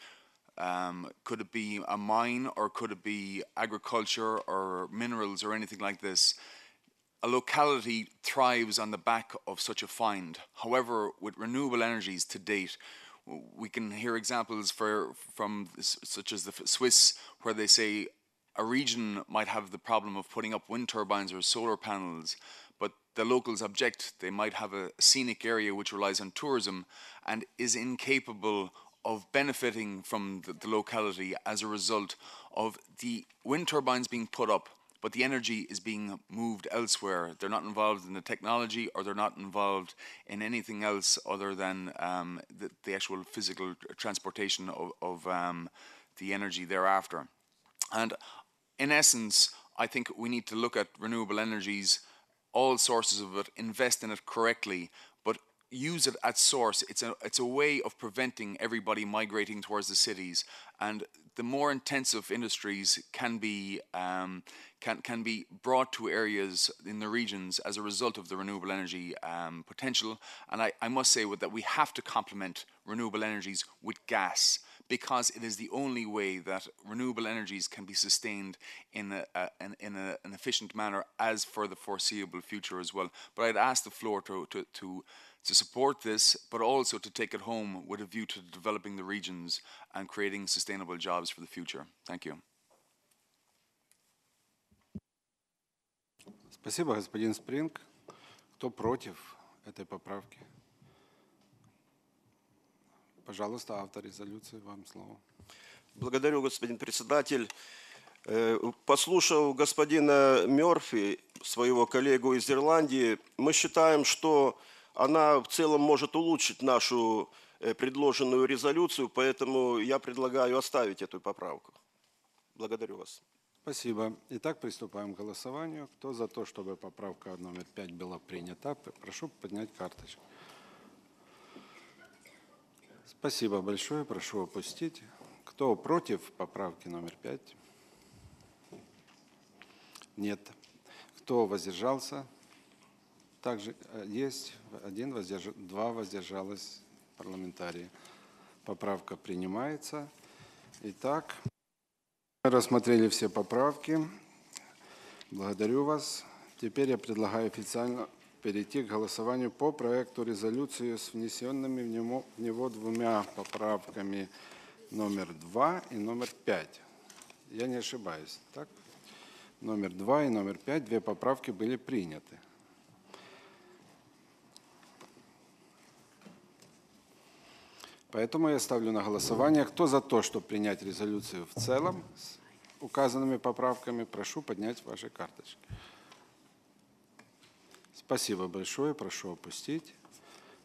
could it be a mine or could it be agriculture or minerals or anything like this, a locality thrives on the back of such a find. However, with renewable energies to date, we can hear examples from such as the Swiss, where they say a region might have the problem of putting up wind turbines or solar panels, but the locals object. They might have a scenic area which relies on tourism and is incapable of benefiting from the locality as a result of the wind turbines being put up, but the energy is being moved elsewhere. They're not involved in the technology, or they're not involved in anything else other than the actual physical transportation of the energy thereafter. And in essence, I think we need to look at renewable energies, all sources of it, invest in it correctly, but use it at source. It's a way of preventing everybody migrating towards the cities, and the more intensive industries can be brought to areas in the regions as a result of the renewable energy potential. And I must say that we have to complement renewable energies with gas, because it is the only way that renewable energies can be sustained in an efficient manner as for the foreseeable future as well. But I'd ask the floor to support this, but also to take it home with a view to developing the regions and creating sustainable jobs for the future. Thank you. Спасибо, господин Спринг. Кто против этой поправки? Пожалуйста, автор резолюции, вам слово. Благодарю, господин председатель. Послушав господина Мёрфи, своего коллегу из Ирландии, мы считаем, что она в целом может улучшить нашу предложенную резолюцию, поэтому я предлагаю оставить эту поправку. Благодарю вас. Спасибо. Итак, приступаем к голосованию. Кто за то, чтобы поправка номер 5 была принята, прошу поднять карточку. Спасибо большое. Прошу опустить. Кто против поправки номер 5? Нет. Кто воздержался? Также есть два воздержалось парламентарии. Поправка принимается. Итак, мы рассмотрели все поправки. Благодарю вас. Теперь я предлагаю официально перейти к голосованию по проекту резолюции с внесенными в него двумя поправками номер 2 и номер 5. Я не ошибаюсь, так? Номер 2 и номер 5, две поправки были приняты. Поэтому я ставлю на голосование. Кто за то, чтобы принять резолюцию в целом с указанными поправками, прошу поднять ваши карточки. Спасибо большое. Прошу опустить.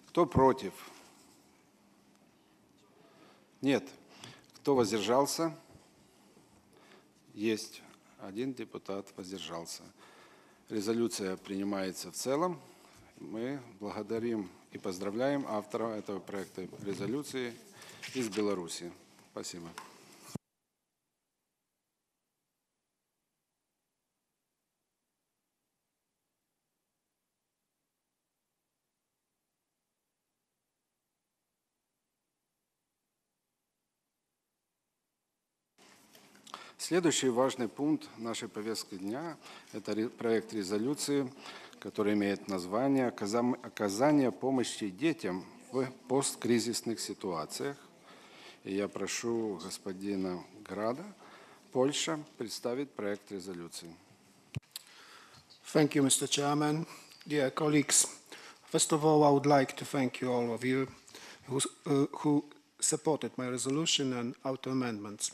Кто против? Нет. Кто воздержался? Есть. Один депутат воздержался. Резолюция принимается в целом. Мы благодарим и поздравляем автора этого проекта резолюции из Беларуси. Спасибо. Следующий важный пункт нашей повестки дня – это проект резолюции, который имеет название «Оказание помощи детям в посткризисных ситуациях». И я прошу господина Града, Польша, представить проект резолюции. Thank you, Mr. Chairman. Dear colleagues, first of all, I would like to thank you all of you who supported my resolution and auto amendments.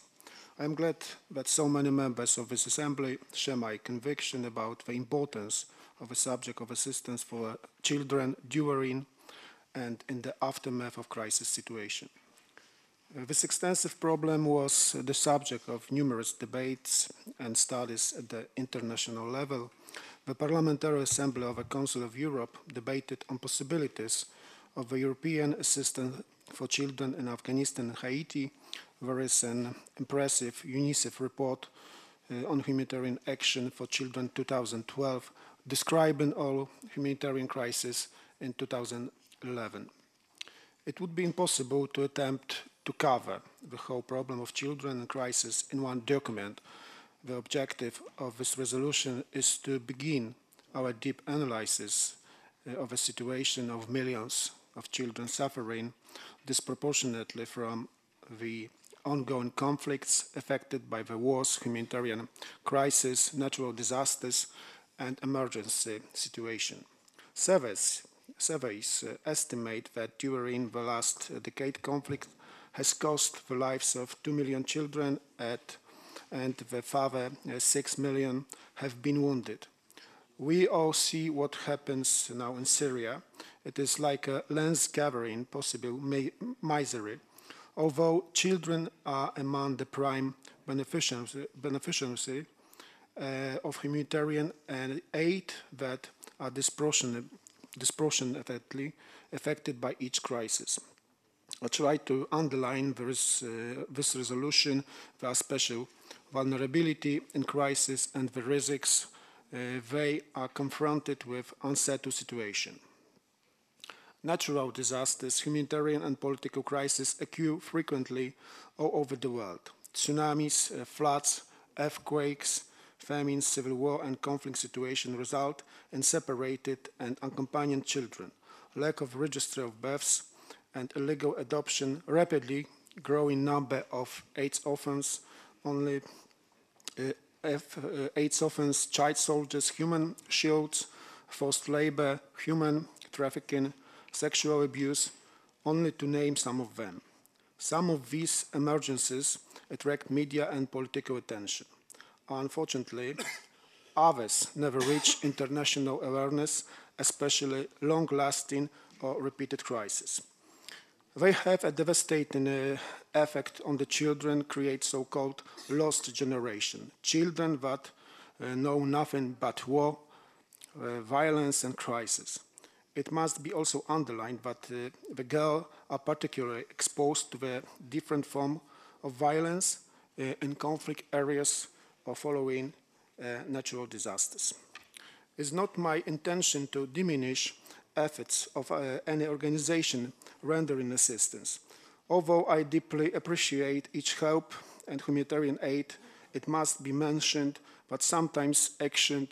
I am glad that so many members of this Assembly share my conviction about the importance of the subject of assistance for children during and in the aftermath of crisis situation. This extensive problem was the subject of numerous debates and studies at the international level. The Parliamentary Assembly of the Council of Europe debated on possibilities of the European Assistance for Children in Afghanistan and Haiti, there is an impressive UNICEF report on humanitarian action for children 2012, describing all humanitarian crises in 2011. It would be impossible to attempt to cover the whole problem of children and crisis in one document. The objective of this resolution is to begin our deep analysis of the situation of millions of children suffering disproportionately from the ongoing conflicts affected by the wars, humanitarian crisis, natural disasters, and emergency situation. Surveys estimate that during the last decade, conflict has cost the lives of 2 million children and the further 6 million have been wounded. We all see what happens now in Syria. It is like a lens gathering possible misery. Although children are among the prime beneficiaries of humanitarian aid that are disproportionately affected by each crisis. I try to underline this resolution, the special vulnerability in crisis and the risks they are confronted with unsettled situation. Natural disasters, humanitarian and political crises occur frequently all over the world. Tsunamis, floods, earthquakes, famines, civil war, and conflict situations result in separated and unaccompanied children, lack of register of births, and illegal adoption, rapidly growing number of AIDS orphans, AIDS orphans, child soldiers, human shields, forced labor, human trafficking, sexual abuse, only to name some of them. Some of these emergencies attract media and political attention. Unfortunately, others never reach international awareness, especially long-lasting or repeated crises. They have a devastating effect on the children, create so-called lost generation, children that know nothing but war, violence and crisis. It must be also underlined that the girls are particularly exposed to the different form of violence in conflict areas or following natural disasters. It's not my intention to diminish efforts of any organization rendering assistance. Although I deeply appreciate each help and humanitarian aid, it must be mentioned that sometimes action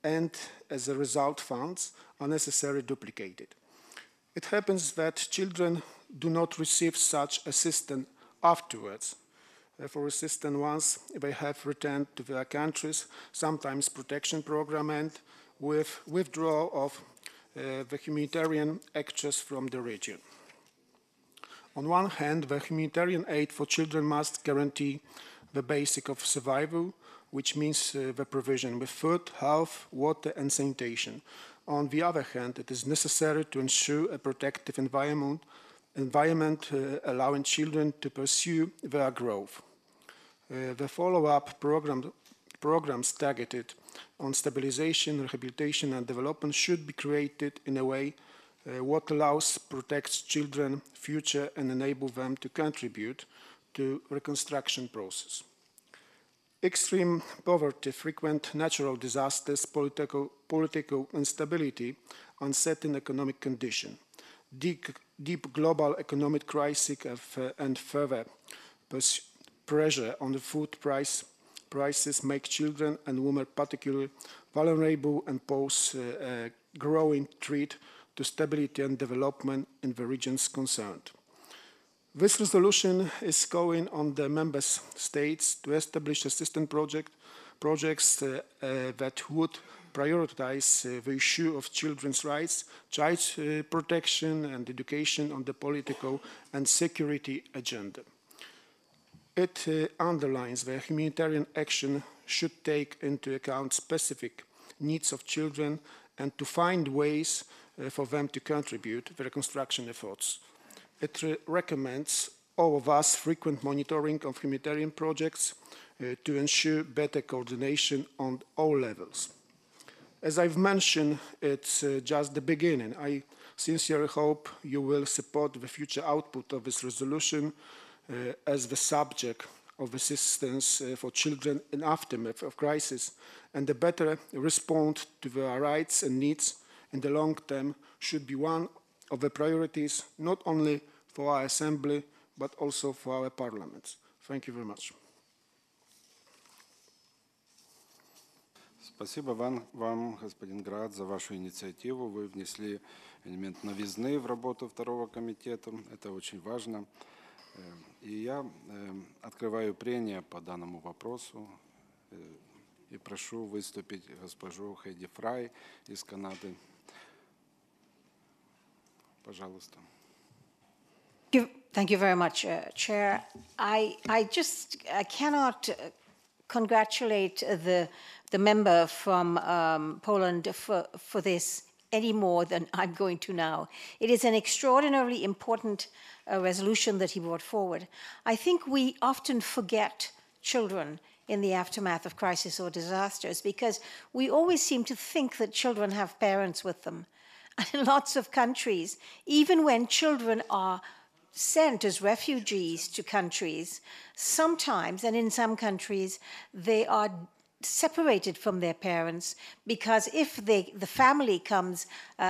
and, as a result, funds are necessarily duplicated. It happens that children do not receive such assistance afterwards. For assistance once they have returned to their countries, sometimes protection program and with withdrawal of the humanitarian actors from the region. On one hand, the humanitarian aid for children must guarantee the basic of survival, which means the provision with food, health, water, and sanitation. On the other hand, it is necessary to ensure a protective environment allowing children to pursue their growth. The follow-up programs targeted on stabilization, rehabilitation, and development should be created in a way what allows, protects children's future and enable them to contribute to reconstruction process. Extreme poverty, frequent natural disasters, political instability, uncertain economic condition, deep global economic crisis and further pressure on the food prices make children and women particularly vulnerable and pose a growing threat to stability and development in the regions concerned. This resolution is calling on the member states to establish assistance projects that would prioritize the issue of children's rights, child protection and education on the political and security agenda. It underlines that humanitarian action should take into account specific needs of children and to find ways for them to contribute to the reconstruction efforts. It recommends all of us frequent monitoring of humanitarian projects to ensure better coordination on all levels. As I've mentioned, it's just the beginning. I sincerely hope you will support the future output of this resolution as the subject of assistance for children in aftermath of crisis, and the better respond to their rights and needs in the long term should be one of the priorities not only for our Assembly but also for our parliaments. Thank you very much. Спасибо вам, господин Град, за вашу инициативу. Вы внесли элемент новизны в работу второго комитета. Это очень важно. И я открываю прения по данному вопросу и прошу выступить госпожу Хейди Фрай из Канады. Пожалуйста. Thank you very much, Chair. I cannot congratulate the member from Poland for this any more than I'm going to now. It is an extraordinarily important resolution that he brought forward. I think we often forget children in the aftermath of crisis or disasters because we always seem to think that children have parents with them. And in lots of countries, even when children are sent as refugees to countries, sometimes, and in some countries, they are separated from their parents because if the family comes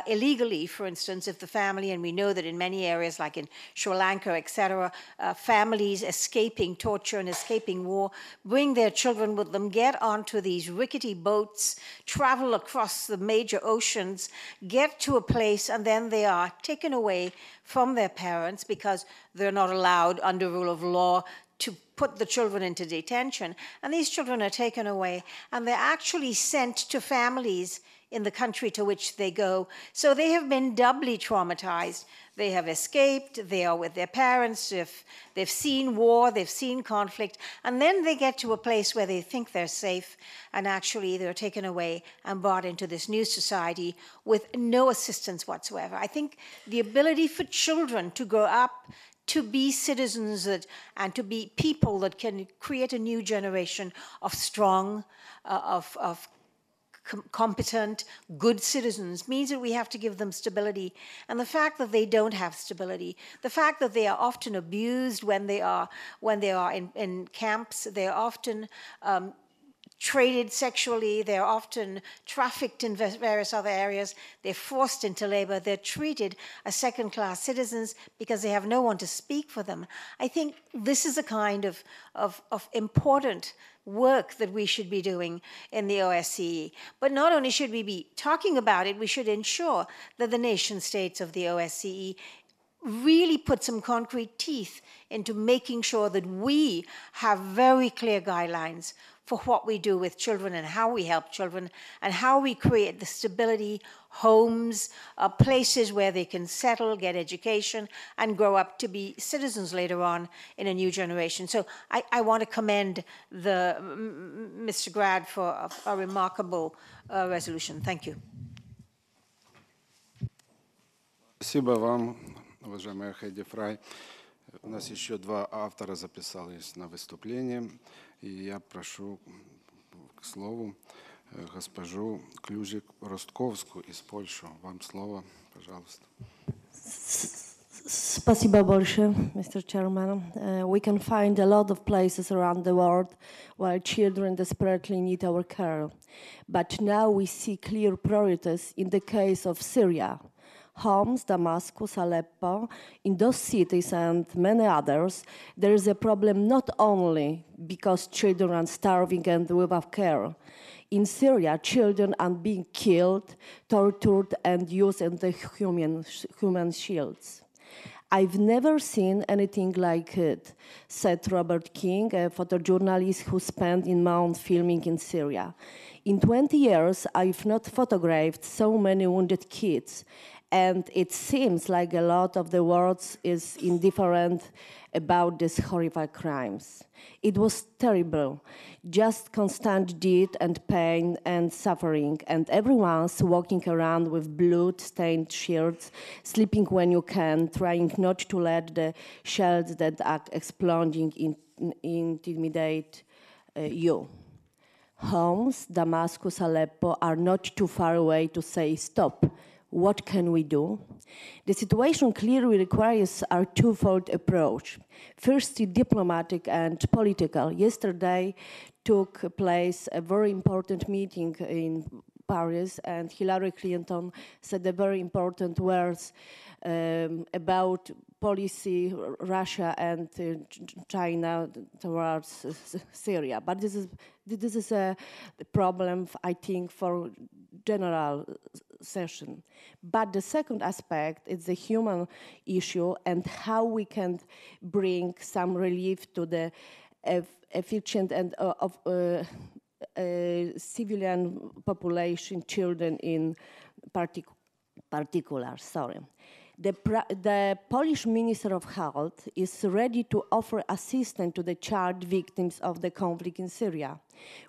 illegally, for instance, if the family, and we know that in many areas like in Sri Lanka, etc., families escaping torture and escaping war bring their children with them, get onto these rickety boats, travel across the major oceans, get to a place, and then they are taken away from their parents because they're not allowed under rule of law to put the children into detention, and these children are taken away, and they're actually sent to families in the country to which they go. So they have been doubly traumatized. They have escaped, they are with their parents, if they've seen war, they've seen conflict, and then they get to a place where they think they're safe, and actually they're taken away and brought into this new society with no assistance whatsoever. I think the ability for children to grow up to be citizens and to be people that can create a new generation of strong, competent, good citizens means that we have to give them stability. And the fact that they don't have stability, the fact that they are often abused when they are in camps, they are often traded sexually, they're often trafficked in various other areas, they're forced into labor, they're treated as second-class citizens because they have no one to speak for them. I think this is a kind of important work that we should be doing in the OSCE. But not only should we be talking about it, we should ensure that the nation states of the OSCE really put some concrete teeth into making sure that we have very clear guidelines for what we do with children and how we help children and how we create the stability, homes, places where they can settle, get education, and grow up to be citizens later on in a new generation. So I want to commend Mr. Grad for a remarkable resolution. Thank you. Спасибо вам, уважаемая Хейди Фрай. У нас еще два автора записались на выступление, и я прошу к слову госпожу Клюжик-Ростковскую из Польши. Вам слово, пожалуйста. Спасибо большое, Mr. Chairman. We can find a lot of places around the world where children desperately need our care. But now we see clear priorities in the case of Syria. Homs, Damascus, Aleppo, in those cities and many others, there is a problem not only because children are starving and without care. In Syria, children are being killed, tortured, and used as the human shields. I've never seen anything like it, said Robert King, a photojournalist who spent months filming in Syria. In 20 years, I've not photographed so many wounded kids, and it seems like a lot of the world is indifferent about these horrible crimes. It was terrible, just constant death and pain and suffering, and everyone's walking around with blood-stained shirts, sleeping when you can, trying not to let the shells that are exploding intimidate you. Homs, Damascus, Aleppo are not too far away to say stop. What can we do? The situation clearly requires a twofold approach. Firstly, diplomatic and political. Yesterday took place a very important meeting in Paris, and Hillary Clinton said a very important words about policy, Russia and China towards Syria. But this is a problem, I think, for general session. But the second aspect is the human issue and how we can bring some relief to the efficient and civilian population, children in particular. Sorry. The Polish Minister of Health is ready to offer assistance to the child victims of the conflict in Syria.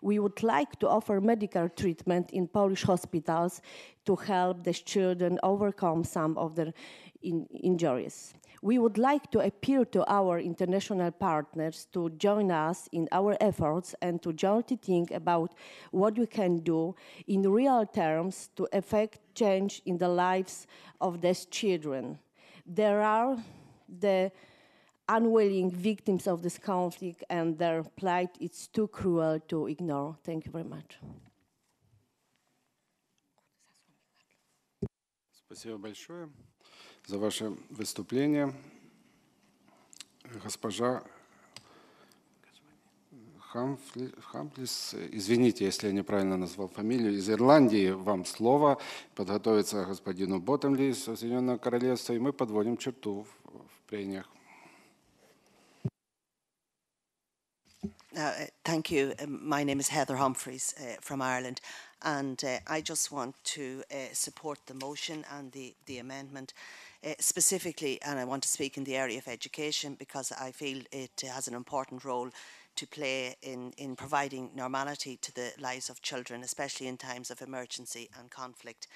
We would like to offer medical treatment in Polish hospitals to help the children overcome some of their injuries. We would like to appeal to our international partners to join us in our efforts and to jointly think about what we can do in real terms to effect change in the lives of these children. There are the unwilling victims of this conflict, and their plight is too cruel to ignore. Thank you very much. Спасибо большое за ваше выступление. Госпожа Хамфлис, извините, если я неправильно назвал фамилию, из Ирландии вам слово, подготовиться господину Боттемли из Соединенного Королевства, и мы подводим черту в прениях. Thank you. My name is Heather Humphreys from Ireland, and I just want to support the motion and the amendment specifically, and I want to speak in the area of education because I feel it has an important role to play in providing normality to the lives of children, especially in times of emergency and conflict.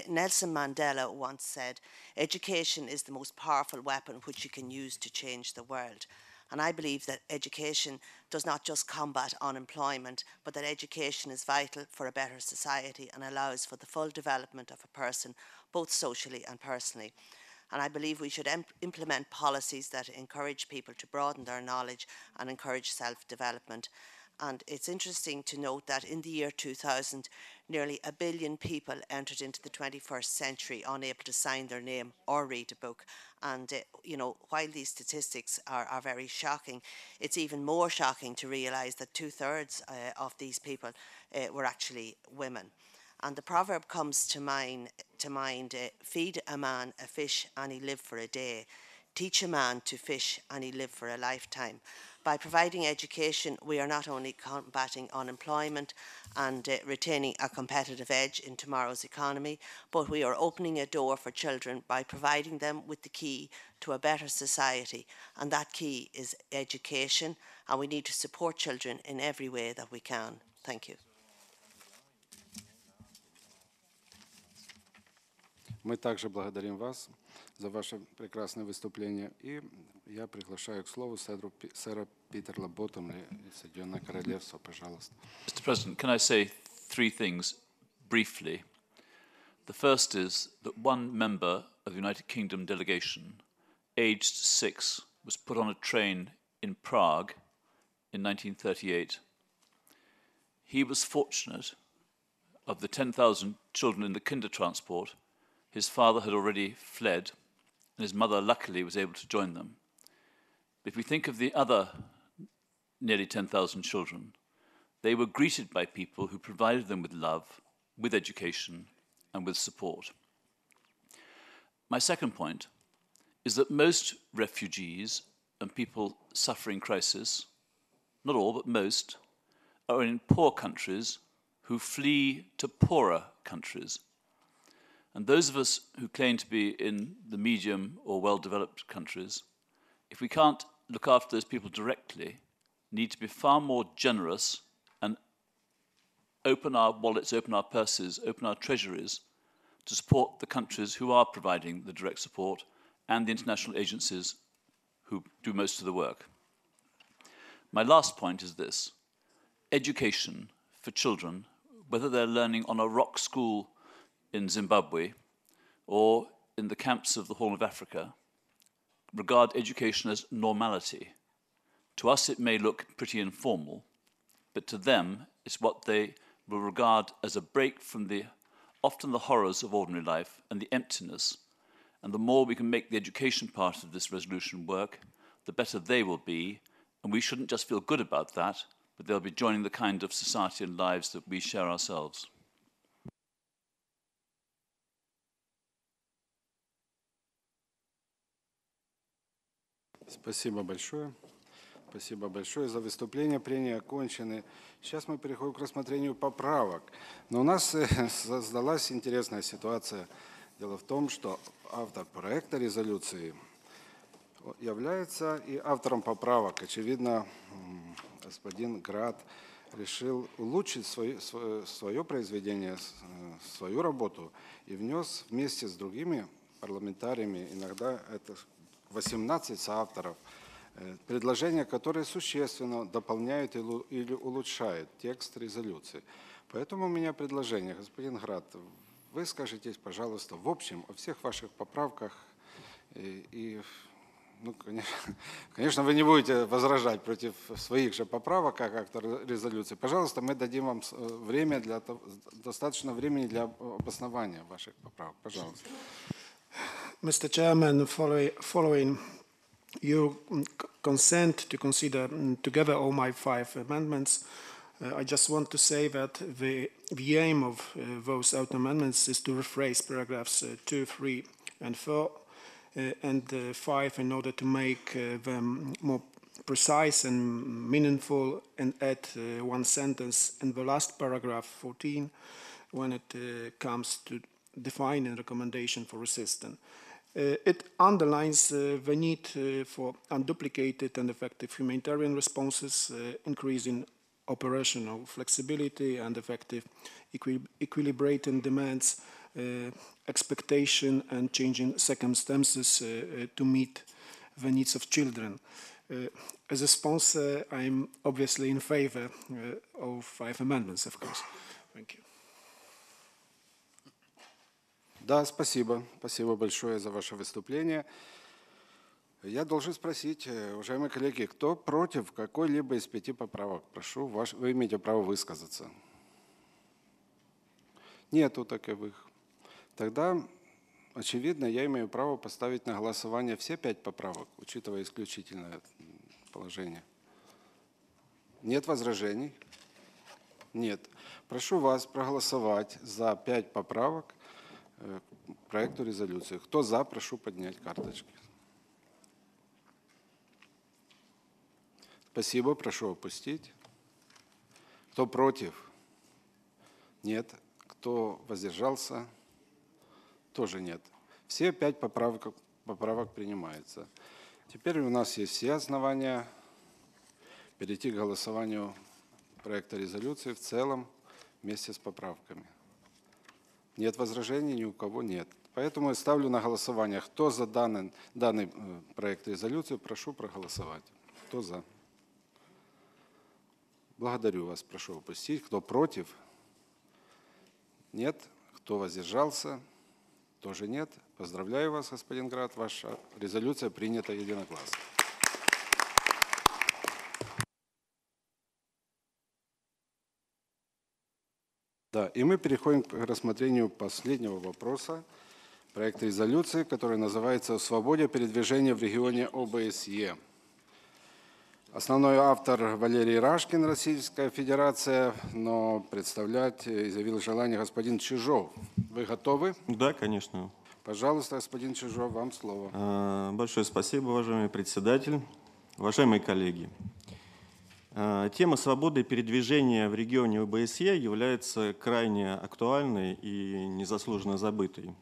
Nelson Mandela once said, "Education is the most powerful weapon which you can use to change the world." And I believe that education does not just combat unemployment, but that education is vital for a better society and allows for the full development of a person, both socially and personally. And I believe we should implement policies that encourage people to broaden their knowledge and encourage self-development. And it's interesting to note that in the year 2000, nearly 1 billion people entered into the 21st century unable to sign their name or read a book. And, while these statistics are very shocking, it's even more shocking to realise that 2/3 of these people were actually women. And the proverb comes to mind, feed a man a fish and he live for a day. Teach a man to fish and he live for a lifetime. By providing education, we are not only combating unemployment and retaining a competitive edge in tomorrow's economy, but we are opening a door for children by providing them with the key to a better society. And that key is education, and we need to support children in every way that we can. Thank you. Мы также благодарим вас за ваше прекрасное выступление. И я приглашаю к слову сэра Питера Боттемли из Соединенного Королевства. Пожалуйста. Mr. President, can I say 3 things briefly? The first is that one member of the United Kingdom delegation, aged 6, was put on a train in Prague in 1938. He was fortunate. Of the 10,000 children in the kinder transport, his father had already fled, and his mother luckily was able to join them. But if we think of the other nearly 10,000 children, they were greeted by people who provided them with love, with education, and with support. My second point is that most refugees and people suffering crisis, not all, but most, are in poor countries who flee to poorer countries. And those of us who claim to be in the medium or well-developed countries, if we can't look after those people directly, need to be far more generous and open our wallets, open our purses, open our treasuries to support the countries who are providing the direct support and the international agencies who do most of the work. My last point is this: education for children, whether they're learning on a rock school in Zimbabwe or in the camps of the Horn of Africa, regard education as normality. To us, it may look pretty informal, but to them, it's what they will regard as a break from often the horrors of ordinary life and the emptiness. And the more we can make the education part of this resolution work, the better they will be. And we shouldn't just feel good about that, but they'll be joining the kind of society and lives that we share ourselves. Спасибо большое. Спасибо большое за выступление. Прения окончены. Сейчас мы переходим к рассмотрению поправок. Но у нас создалась интересная ситуация. Дело в том, что автор проекта резолюции является и автором поправок. Очевидно, господин Град решил улучшить свое произведение, свою работу и внес вместе с другими парламентариями, иногда это 18 соавторов, предложения, которые существенно дополняют или улучшают текст резолюции. Поэтому у меня предложение, господин Град, вы скажитесь, пожалуйста, в общем о всех ваших поправках. Ну, конечно, вы не будете возражать против своих же поправок, как автор резолюции. Пожалуйста, мы дадим вам время достаточно времени для обоснования ваших поправок. Пожалуйста. Mr. Chairman, following your consent to consider together all my 5 amendments, I just want to say that the aim of those amendments is to rephrase paragraphs 2, 3, and 4, and 5 in order to make them more precise and meaningful, and add one sentence in the last paragraph 14 when it comes to defining recommendation for resistance. It underlines the need for unduplicated and effective humanitarian responses, increasing operational flexibility and effective equilibrating demands, expectation and changing circumstances to meet the needs of children. As a sponsor, I'm obviously in favor of 5 amendments, of course. Thank you. Да, спасибо. Спасибо большое за ваше выступление. Я должен спросить, уважаемые коллеги, кто против какой-либо из 5 поправок? Прошу, вы имеете право высказаться. Нету таковых. Тогда, очевидно, я имею право поставить на голосование все 5 поправок, учитывая исключительное положение. Нет возражений? Нет. Прошу вас проголосовать за 5 поправок к проекту резолюции. Кто за, прошу поднять карточки. Спасибо, прошу опустить. Кто против? Нет. Кто воздержался? Тоже нет. Все 5 поправок принимаются. Теперь у нас есть все основания перейти к голосованию проекта резолюции в целом вместе с поправками. Нет возражений, ни у кого нет. Поэтому я ставлю на голосование. Кто за данный проект резолюции, прошу проголосовать. Кто за? Благодарю вас, прошу опустить. Кто против? Нет. Кто воздержался? Тоже нет. Поздравляю вас, господин Град. Ваша резолюция принята единогласно. Да, и мы переходим к рассмотрению последнего вопроса проекта резолюции, который называется «О свободе передвижения в регионе ОБСЕ». Основной автор Валерий Рашкин, Российская Федерация, но представлять изъявил желание господин Чижов. Вы готовы? Да, конечно. Пожалуйста, господин Чижов, вам слово. Большое спасибо, уважаемый председатель, уважаемые коллеги. Тема свободы передвижения в регионе ОБСЕ является крайне актуальной и незаслуженно забытой.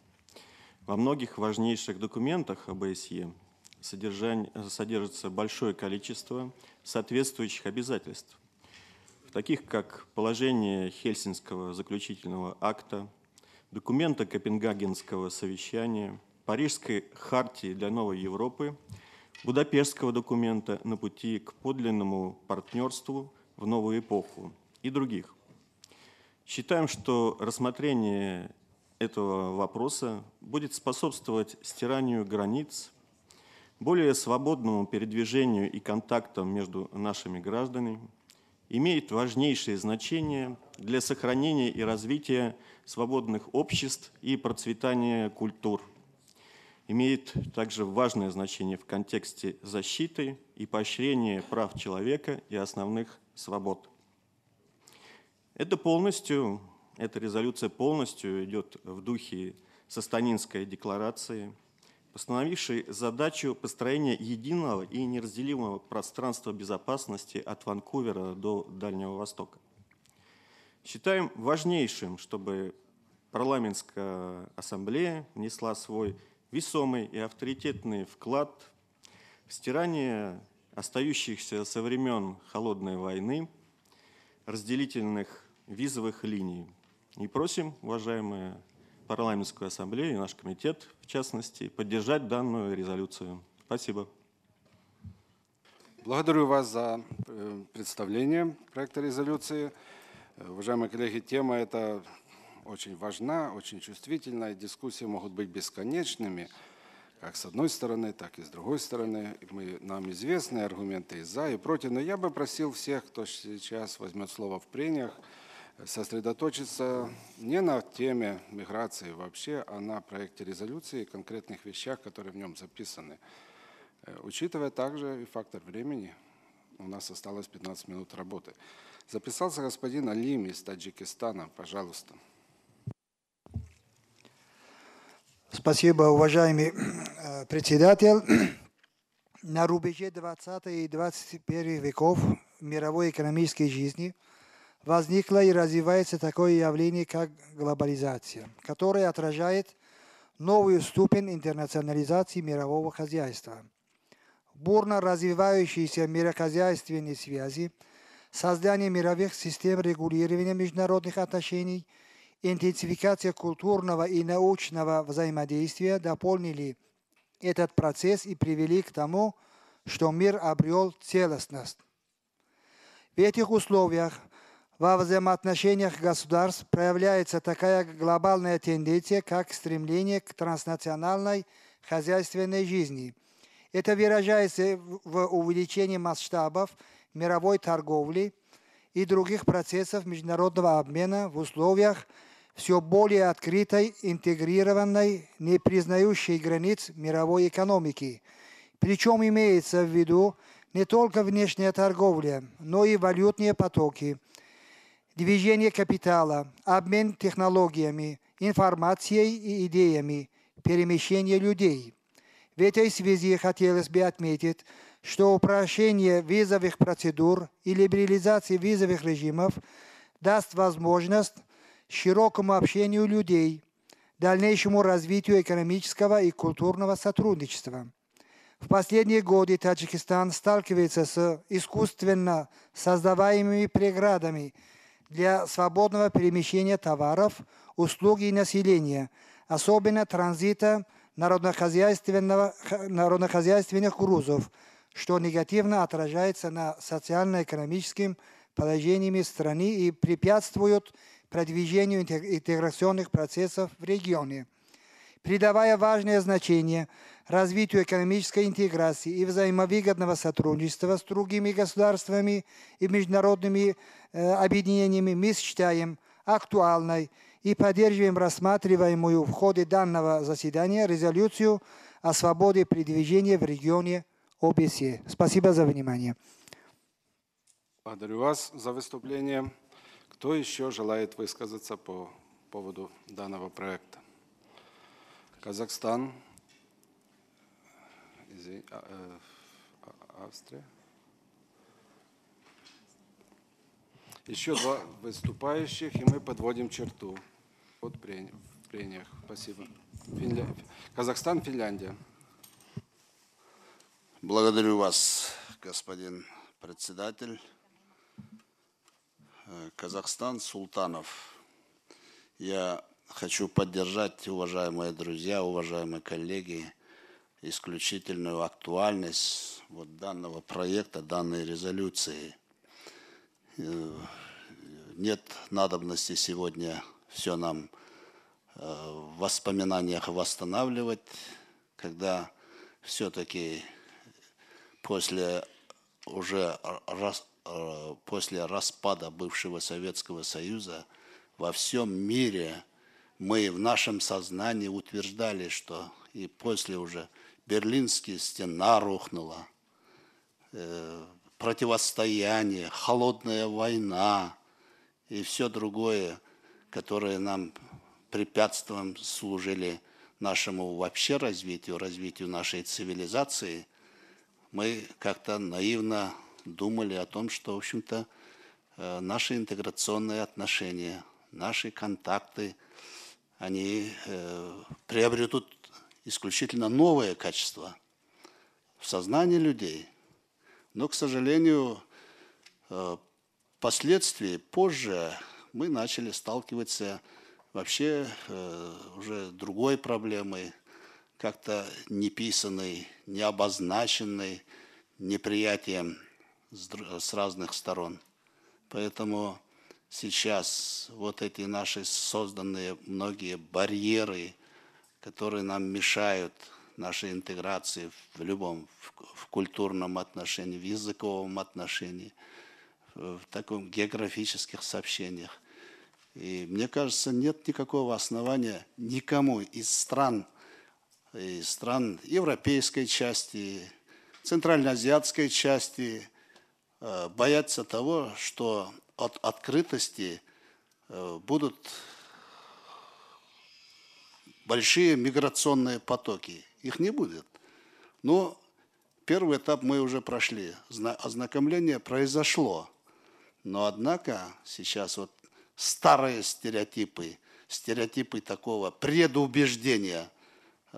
Во многих важнейших документах ОБСЕ содержится большое количество соответствующих обязательств, таких как положение Хельсинского заключительного акта, документа Копенгагенского совещания, Парижской хартии для новой Европы, Будапештского документа на пути к подлинному партнерству в новую эпоху и других. Считаем, что рассмотрение этого вопроса будет способствовать стиранию границ, более свободному передвижению и контактам между нашими гражданами, имеет важнейшее значение для сохранения и развития свободных обществ и процветания культур. Имеет также важное значение в контексте защиты и поощрения прав человека и основных свобод. Эта резолюция полностью идет в духе Состанинской декларации, постановившей задачу построения единого и неразделимого пространства безопасности от Ванкувера до Дальнего Востока. Считаем важнейшим, чтобы парламентская ассамблея внесла свой весомый и авторитетный вклад в стирание остающихся со времен Холодной войны разделительных визовых линий. И просим, уважаемая парламентскую ассамблею и наш комитет, в частности, поддержать данную резолюцию. Спасибо. Благодарю вас за представление проекта резолюции. Уважаемые коллеги, тема эта очень важна, очень чувствительная. Дискуссии могут быть бесконечными, как с одной стороны, так и с другой стороны. Нам известны аргументы и за, и против. Но я бы просил всех, кто сейчас возьмет слово в прениях, сосредоточиться не на теме миграции вообще, а на проекте резолюции и конкретных вещах, которые в нем записаны. Учитывая также и фактор времени, у нас осталось 15 минут работы. Записался господин Алим из Таджикистана. Пожалуйста. Спасибо, уважаемый председатель. На рубеже 20 и 21 веков мировой экономической жизни возникло и развивается такое явление, как глобализация, которое отражает новую ступень интернационализации мирового хозяйства. Бурно развивающиеся мирохозяйственные связи, создание мировых систем регулирования международных отношений, интенсификация культурного и научного взаимодействия дополнили этот процесс и привели к тому, что мир обрел целостность. В этих условиях во взаимоотношениях государств проявляется такая глобальная тенденция, как стремление к транснациональной хозяйственной жизни. Это выражается в увеличении масштабов мировой торговли и других процессов международного обмена в условиях все более открытой, интегрированной, не признающей границ мировой экономики. Причем имеется в виду не только внешняя торговля, но и валютные потоки, движение капитала, обмен технологиями, информацией и идеями, перемещение людей. В этой связи хотелось бы отметить, что упрощение визовых процедур и либерализация визовых режимов даст возможность широкому общению людей, дальнейшему развитию экономического и культурного сотрудничества. В последние годы Таджикистан сталкивается с искусственно создаваемыми преградами для свободного перемещения товаров, услуг и населения, особенно транзита народнохозяйственных грузов, что негативно отражается на социально-экономическом положении страны и препятствует продвижению интеграционных процессов в регионе. Придавая важное значение развитию экономической интеграции и взаимовыгодного сотрудничества с другими государствами и международными объединениями, мы считаем актуальной и поддерживаем рассматриваемую в ходе данного заседания резолюцию о свободе передвижения в регионе ОБСЕ. Спасибо за внимание. Благодарю вас за выступление. Кто еще желает высказаться по поводу данного проекта? Казахстан, Австрия. Еще два выступающих, и мы подводим черту в прениях. Спасибо. Казахстан, Финляндия. Благодарю вас, господин председатель. Казахстан, Султанов. Я хочу поддержать, уважаемые друзья, уважаемые коллеги, исключительную актуальность данного проекта, данной резолюции. Нет надобности сегодня все нам в воспоминаниях восстанавливать, когда все-таки после распада бывшего Советского Союза во всем мире мы в нашем сознании утверждали, что и после уже Берлинская стена рухнула, противостояние, холодная война и все другое, которое нам препятствием служили нашему вообще развитию нашей цивилизации, мы как-то наивно думали о том, что, в общем-то, наши интеграционные отношения, наши контакты, они приобретут исключительно новое качество в сознании людей. Но, к сожалению, впоследствии, позже, мы начали сталкиваться вообще уже другой проблемой, как-то неписанной, необозначенной, неприятием с разных сторон. Поэтому сейчас вот эти наши созданные многие барьеры, которые нам мешают нашей интеграции в любом, в культурном отношении, в языковом отношении, в таком географических сообщениях. И мне кажется, нет никакого основания никому из стран европейской части, центральноазиатской части бояться того, что от открытости будут большие миграционные потоки. Их не будет. Но первый этап мы уже прошли. Ознакомление произошло. Но однако сейчас вот старые стереотипы такого предубеждения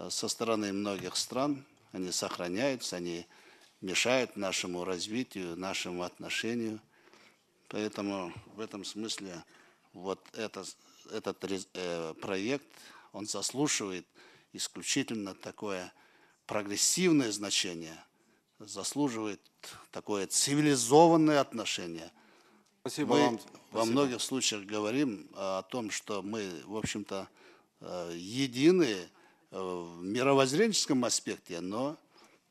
со стороны многих стран, они сохраняются, они мешают нашему развитию, нашему отношению. Поэтому в этом смысле вот этот проект, он заслуживает исключительно такое прогрессивное значение, заслуживает такое цивилизованное отношение. Спасибо мы вам. Во многих случаях говорим о том, что мы, в общем-то, едины в мировоззренческом аспекте, но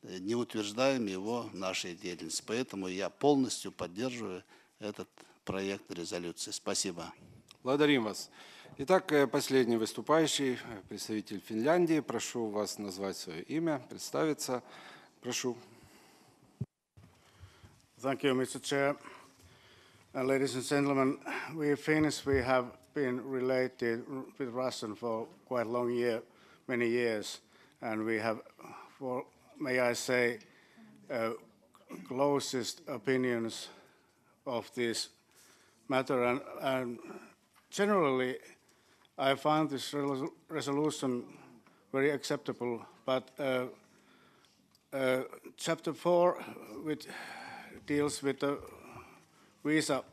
не утверждаем его в нашей деятельности. Поэтому я полностью поддерживаю этот проект резолюции. Спасибо. Благодарим вас. Итак, последний выступающий, представитель Финляндии. Прошу вас назвать свое имя, представиться. Прошу. Thank you, Mr. Chair. Ladies and gentlemen, we Finns, we have been related with Russian for quite many years, and we have, may I say, closest opinions of this matter. And generally, I find this resolution very acceptable, but Chapter 4, which deals with the visa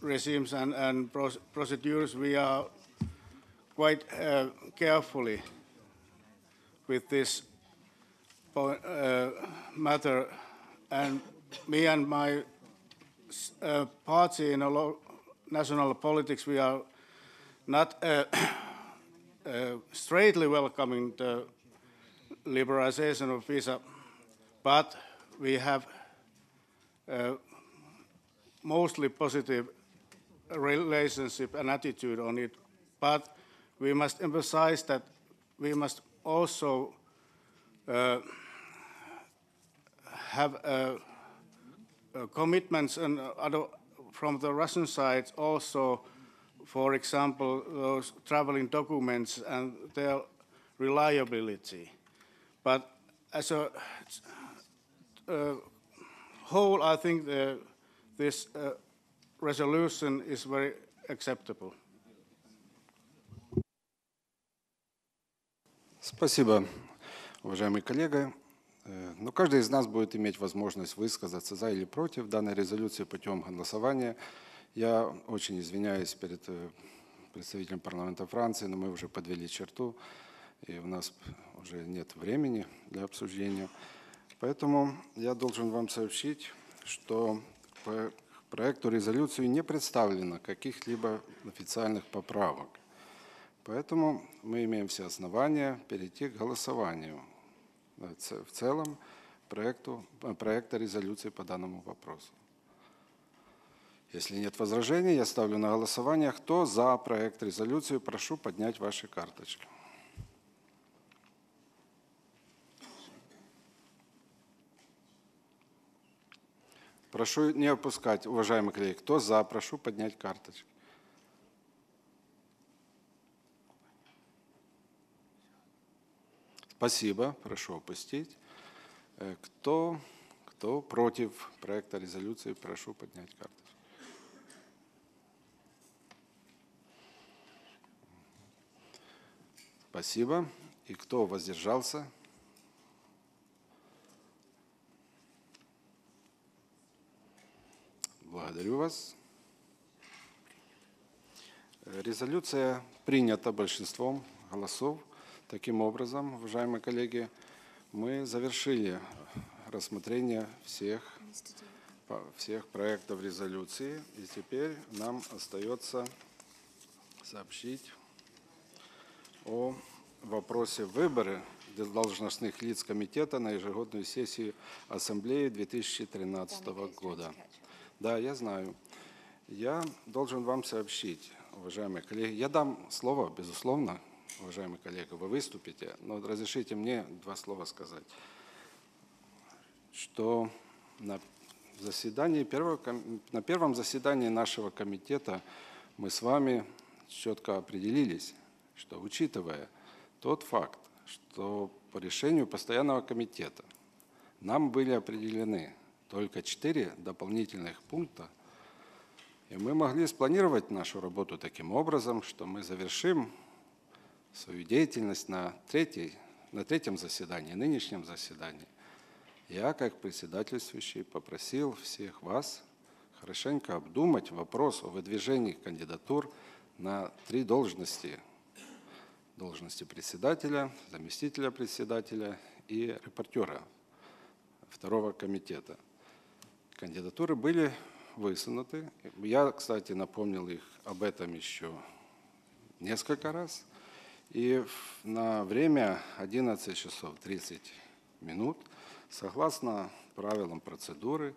regimes and procedures, we are quite carefully with this matter. And me and my party in national politics, we are not straightly welcoming the liberalization of visa, but we have mostly positive relationship and attitude on it. But we must emphasize that we must also have commitments and from the Russian side also, for example, those traveling documents and their reliability. But as a whole, I think this resolution is very acceptable. Спасибо, уважаемый коллега. Но каждый из нас будет иметь возможность высказаться за или против данной резолюции путем голосования. Я очень извиняюсь перед представителем парламента Франции, но мы уже подвели черту, и у нас уже нет времени для обсуждения. Поэтому я должен вам сообщить, что по проекту резолюции не представлено каких-либо официальных поправок. Поэтому мы имеем все основания перейти к голосованию в целом проекта резолюции по данному вопросу. Если нет возражений, я ставлю на голосование. Кто за проект резолюции, прошу поднять ваши карточки. Прошу не опускать, уважаемые коллеги. Кто за, прошу поднять карточки. Спасибо, прошу опустить. Кто против проекта резолюции, прошу поднять карточки. Спасибо. И кто воздержался? Благодарю вас. Резолюция принята большинством голосов. Таким образом, уважаемые коллеги, мы завершили рассмотрение всех проектов резолюции. И теперь нам остается сообщить о вопросе выбора должностных лиц комитета на ежегодную сессию Ассамблеи 2013 года. Да, я знаю. Я должен вам сообщить, уважаемые коллеги. Я дам слово, безусловно, уважаемый коллега, вы выступите, но разрешите мне два слова сказать. Что на первом заседании нашего комитета мы с вами четко определились, что, учитывая тот факт, что по решению постоянного комитета нам были определены только 4 дополнительных пункта, и мы могли спланировать нашу работу таким образом, что мы завершим свою деятельность на третьем заседании, нынешнем заседании. Я, как председательствующий, попросил всех вас хорошенько обдумать вопрос о выдвижении кандидатур на 3 должности. Должности председателя, заместителя председателя и репортера второго комитета. Кандидатуры были высунуты. Я, кстати, напомнил их об этом еще несколько раз. И на время 11 часов 30 минут, согласно правилам процедуры,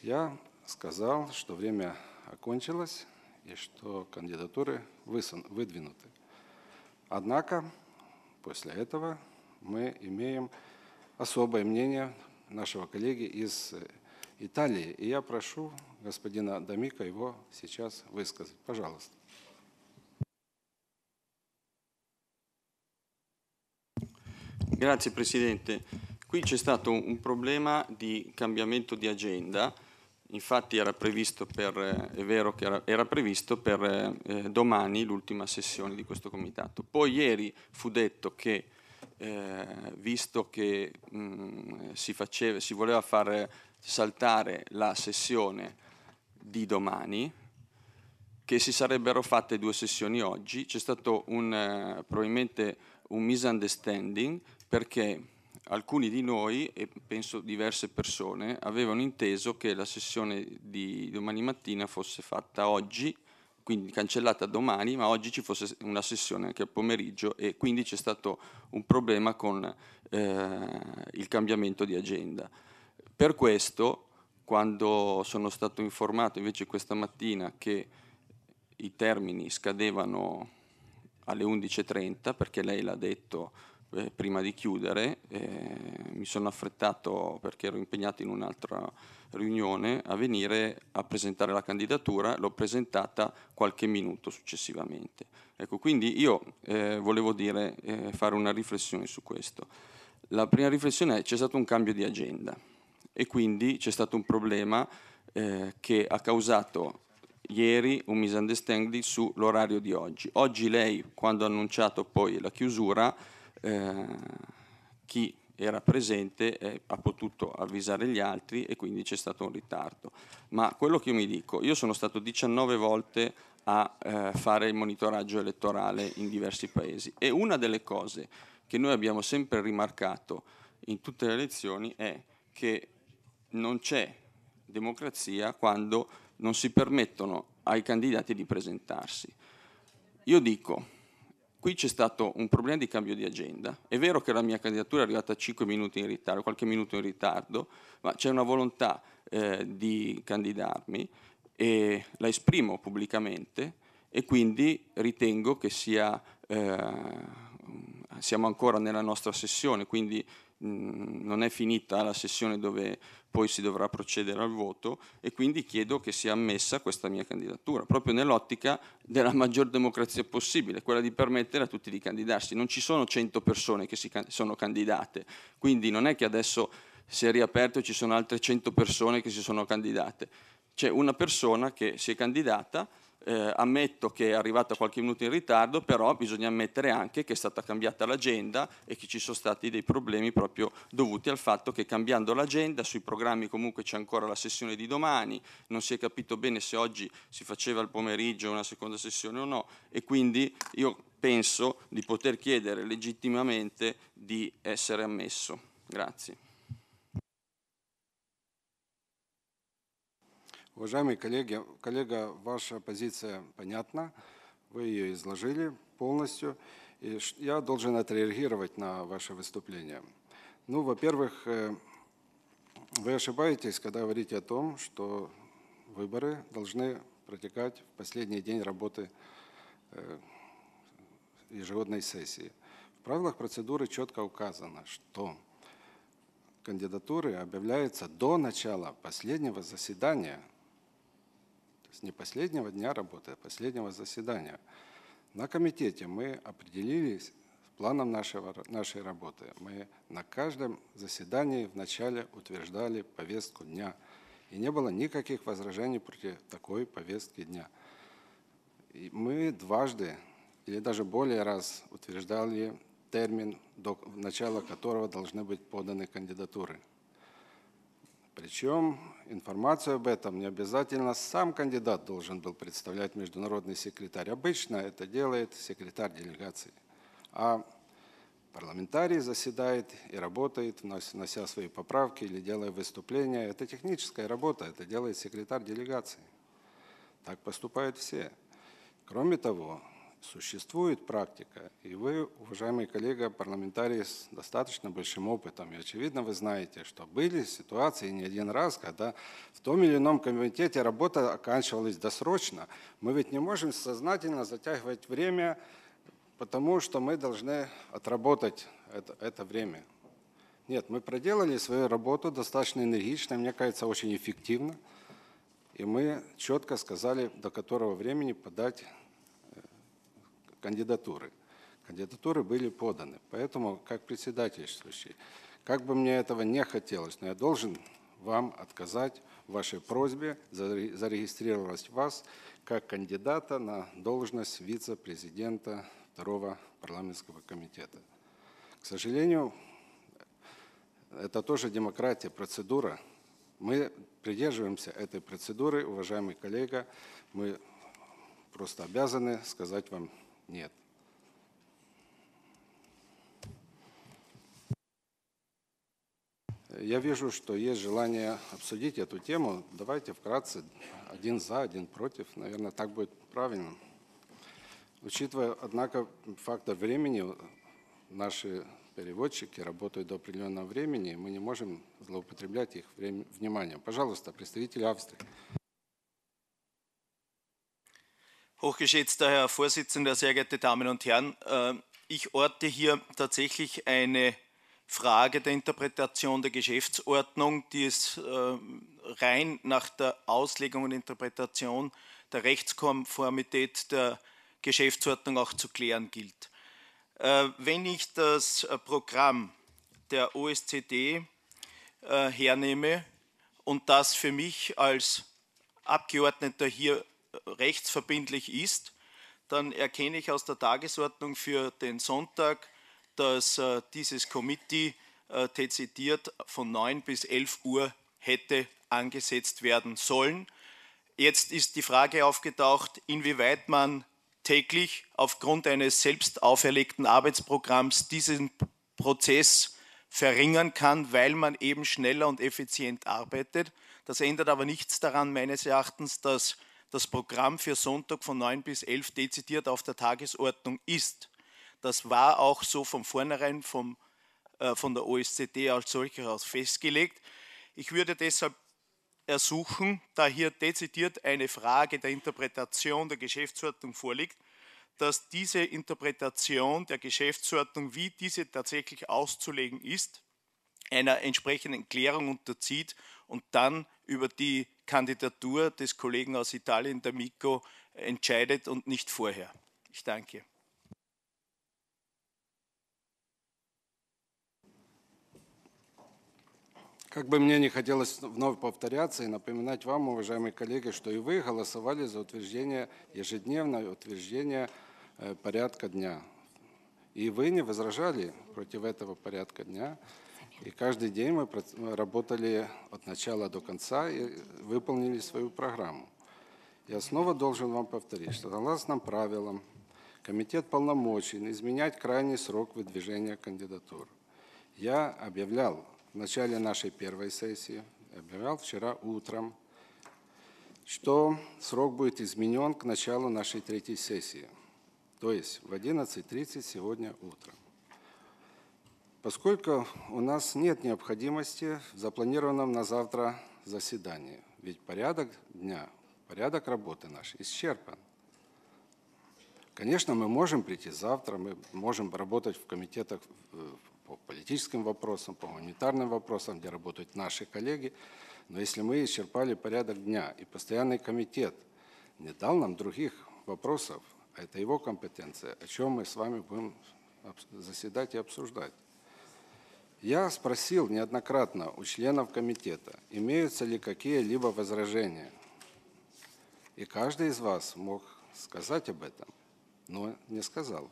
я сказал, что время окончилось и что кандидатуры выдвинуты. Однако после этого мы имеем особое мнение нашего коллеги из Италии. И я прошу господина Дамика его сейчас высказать. Пожалуйста. Grazie Presidente. Qui c'è stato un problema di cambiamento di agenda. Infatti era previsto è vero che era previsto per domani l'ultima sessione di questo comitato. Poi ieri fu detto che visto che si voleva far saltare la sessione di domani, che si sarebbero fatte 2 sessioni oggi. C'è stato probabilmente un misunderstanding perché alcuni di noi, e penso diverse persone, avevano inteso che la sessione di domani mattina fosse fatta oggi, quindi cancellata domani, ma oggi ci fosse una sessione anche al pomeriggio e quindi c'è stato un problema con il cambiamento di agenda. Per questo, quando sono stato informato invece questa mattina che i termini scadevano alle 11:30, perché lei l'ha detto prima di chiudere, mi sono affrettato perché ero impegnato in un'altra riunione a venire a presentare la candidatura, l'ho presentata qualche minuto successivamente. Ecco, quindi io volevo fare una riflessione su questo. La prima riflessione è: c'è stato un cambio di agenda e quindi c'è stato un problema che ha causato ieri un misunderstanding sull'orario di oggi. Oggi lei, quando ha annunciato poi la chiusura, chi era presente ha potuto avvisare gli altri e quindi c'è stato un ritardo. Ma quello che io mi dico, io sono stato 19 volte a fare il monitoraggio elettorale in diversi paesi e una delle cose che noi abbiamo sempre rimarcato in tutte le elezioni è che non c'è democrazia quando non si permettono ai candidati di presentarsi. Io dico, qui c'è stato un problema di cambio di agenda. È vero che la mia candidatura è arrivata 5 minuti in ritardo, qualche minuto in ritardo, ma c'è una volontà di candidarmi e la esprimo pubblicamente e quindi ritengo che siamo ancora nella nostra sessione, quindi non è finita la sessione dove poi si dovrà procedere al voto e quindi chiedo che sia ammessa questa mia candidatura, proprio nell'ottica della maggior democrazia possibile, quella di permettere a tutti di candidarsi. Non ci sono 100 persone che sono candidate, quindi non è che adesso si è riaperto e ci sono altre 100 persone che si sono candidate. C'è una persona che si è candidata, ammetto che è arrivata qualche minuto in ritardo, però bisogna ammettere anche che è stata cambiata l'agenda e che ci sono stati dei problemi proprio dovuti al fatto che cambiando l'agenda, sui programmi comunque c'è ancora la sessione di domani, non si è capito bene se oggi si faceva il pomeriggio una seconda sessione o no e quindi io penso di poter chiedere legittimamente di essere ammesso. Grazie. Уважаемые коллеги, коллега, ваша позиция понятна, вы ее изложили полностью, и я должен отреагировать на ваше выступление. Ну, во-первых, вы ошибаетесь, когда говорите о том, что выборы должны протекать в последний день работы ежегодной сессии. В правилах процедуры четко указано, что кандидатуры объявляются до начала последнего заседания, то есть не последнего дня работы, а последнего заседания. На комитете мы определились с планом нашей работы. Мы на каждом заседании вначале утверждали повестку дня. И не было никаких возражений против такой повестки дня. И мы дважды, или даже более раз, утверждали термин, до начала которого должны быть поданы кандидатуры. Причем информацию об этом не обязательно сам кандидат должен был представлять международный секретарь. Обычно это делает секретарь делегации. А парламентарий заседает и работает, внося свои поправки или делая выступления. Это техническая работа, это делает секретарь делегации. Так поступают все. Кроме того, существует практика, и вы, уважаемый коллега, парламентарий с достаточно большим опытом, и очевидно вы знаете, что были ситуации не один раз, когда в том или ином комитете работа оканчивалась досрочно. Мы ведь не можем сознательно затягивать время, потому что мы должны отработать это время. Нет, мы проделали свою работу достаточно энергично, мне кажется, очень эффективно, и мы четко сказали, до которого времени подать кандидатуры. Кандидатуры были поданы. Поэтому, как председательствующий, как бы мне этого не хотелось, но я должен вам отказать в вашей просьбе зарегистрировать вас как кандидата на должность вице-президента второго парламентского комитета. К сожалению, это тоже демократия, процедура. Мы придерживаемся этой процедуры, уважаемый коллега. Мы просто обязаны сказать вам нет. Я вижу, что есть желание обсудить эту тему. Давайте вкратце, один за, один против. Наверное, так будет правильно. Учитывая, однако, фактор времени, наши переводчики работают до определенного времени, мы не можем злоупотреблять их вниманием. Пожалуйста, представитель Австрии. Hochgeschätzter Herr Vorsitzender, sehr geehrte Damen und Herren, ich orte hier tatsächlich eine Frage der Interpretation der Geschäftsordnung, die es rein nach der Auslegung und Interpretation der Rechtskonformität der Geschäftsordnung auch zu klären gilt. Wenn ich das Programm der OSCE hernehme und das für mich als Abgeordneter hier rechtsverbindlich ist, dann erkenne ich aus der Tagesordnung für den Sonntag, dass dieses Committe dezidiert von 9 bis 11 Uhr hätte angesetzt werden sollen. Jetzt ist die Frage aufgetaucht, inwieweit man täglich aufgrund eines selbst auferlegten Arbeitsprogramms diesen Prozess verringern kann, weil man eben schneller und effizient arbeitet. Das ändert aber nichts daran, meines Erachtens, dass das Programm für Sonntag von 9 bis 11 dezidiert auf der Tagesordnung ist. Das war auch so von vornherein von der OSCE als solcher aus festgelegt. Ich würde deshalb ersuchen, da hier dezidiert eine Frage der Interpretation der Geschäftsordnung vorliegt, dass diese Interpretation der Geschäftsordnung, wie diese tatsächlich auszulegen ist, einer entsprechenden Klärung unterzieht und dann über die Kandidatur des Kollegen aus Italien, der Mico, entscheidet und nicht vorher. Ich danke. Как бы мне не хотелось вновь повторяться и напоминать вам, уважаемые коллеги, что и вы голосовали за утверждение, ежедневное утверждение порядка дня. И вы не возражали против этого порядка дня. И каждый день мы работали от начала до конца и выполнили свою программу. Я снова должен вам повторить, что согласно правилам комитет полномочен изменять крайний срок выдвижения кандидатур. Я объявлял в начале нашей первой сессии, объявлял вчера утром, что срок будет изменен к началу нашей третьей сессии, то есть в 11:30 сегодня утром. Поскольку у нас нет необходимости в запланированном на завтра заседании, ведь порядок дня, порядок работы наш исчерпан. Конечно, мы можем прийти завтра, мы можем работать в комитетах по политическим вопросам, по гуманитарным вопросам, где работают наши коллеги, но если мы исчерпали порядок дня, и постоянный комитет не дал нам других вопросов, а это его компетенция, о чем мы с вами будем заседать и обсуждать. Я спросил неоднократно у членов комитета, имеются ли какие-либо возражения. И каждый из вас мог сказать об этом, но не сказал.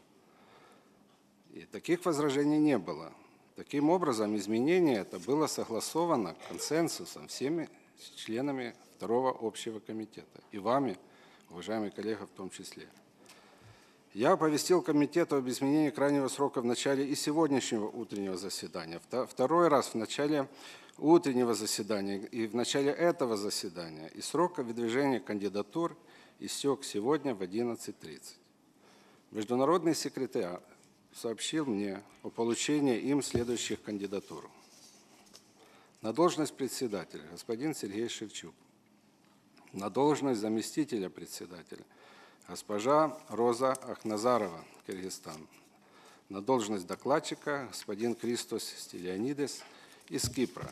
И таких возражений не было. Таким образом, изменение это было согласовано консенсусом всеми членами второго общего комитета. И вами, уважаемые коллеги, в том числе. Я оповестил комитет об изменении крайнего срока в начале и сегодняшнего утреннего заседания. Второй раз в начале утреннего заседания и в начале этого заседания. И срок выдвижения кандидатур истек сегодня в 11:30. Международный секретарь сообщил мне о получении им следующих кандидатур. На должность председателя господин Сергей Шевчук. На должность заместителя председателя госпожа Роза Ахназарова, Кыргызстан. На должность докладчика господин Кристос Стилианидес из Кипра.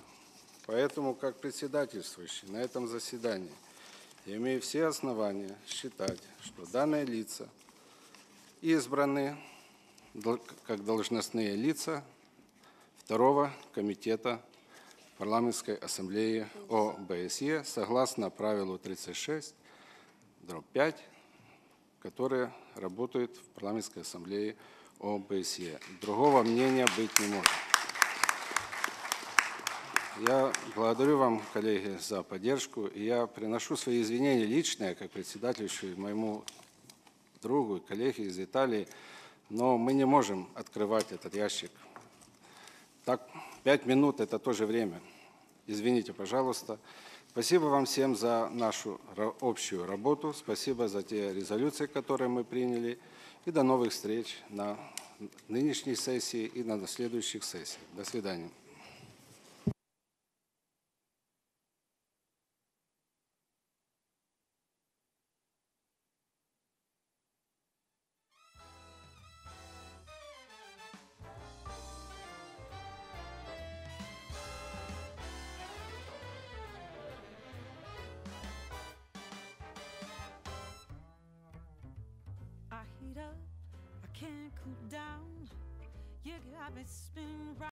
Поэтому, как председательствующий на этом заседании, я имею все основания считать, что данные лица избраны как должностные лица второго комитета Парламентской ассамблеи ОБСЕ согласно правилу 36/5, которые работают в Парламентской ассамблее ОБСЕ. Другого мнения быть не может. Я благодарю вам, коллеги, за поддержку, и я приношу свои извинения личные, как председательствующему моему другу и коллеге из Италии, но мы не можем открывать этот ящик. Так, 5 минут – это тоже время. Извините, пожалуйста. Спасибо вам всем за нашу общую работу, спасибо за те резолюции, которые мы приняли, и до новых встреч на нынешней сессии и на следующих сессиях. До свидания. I heat up, I can't cool down. You got me spinning round.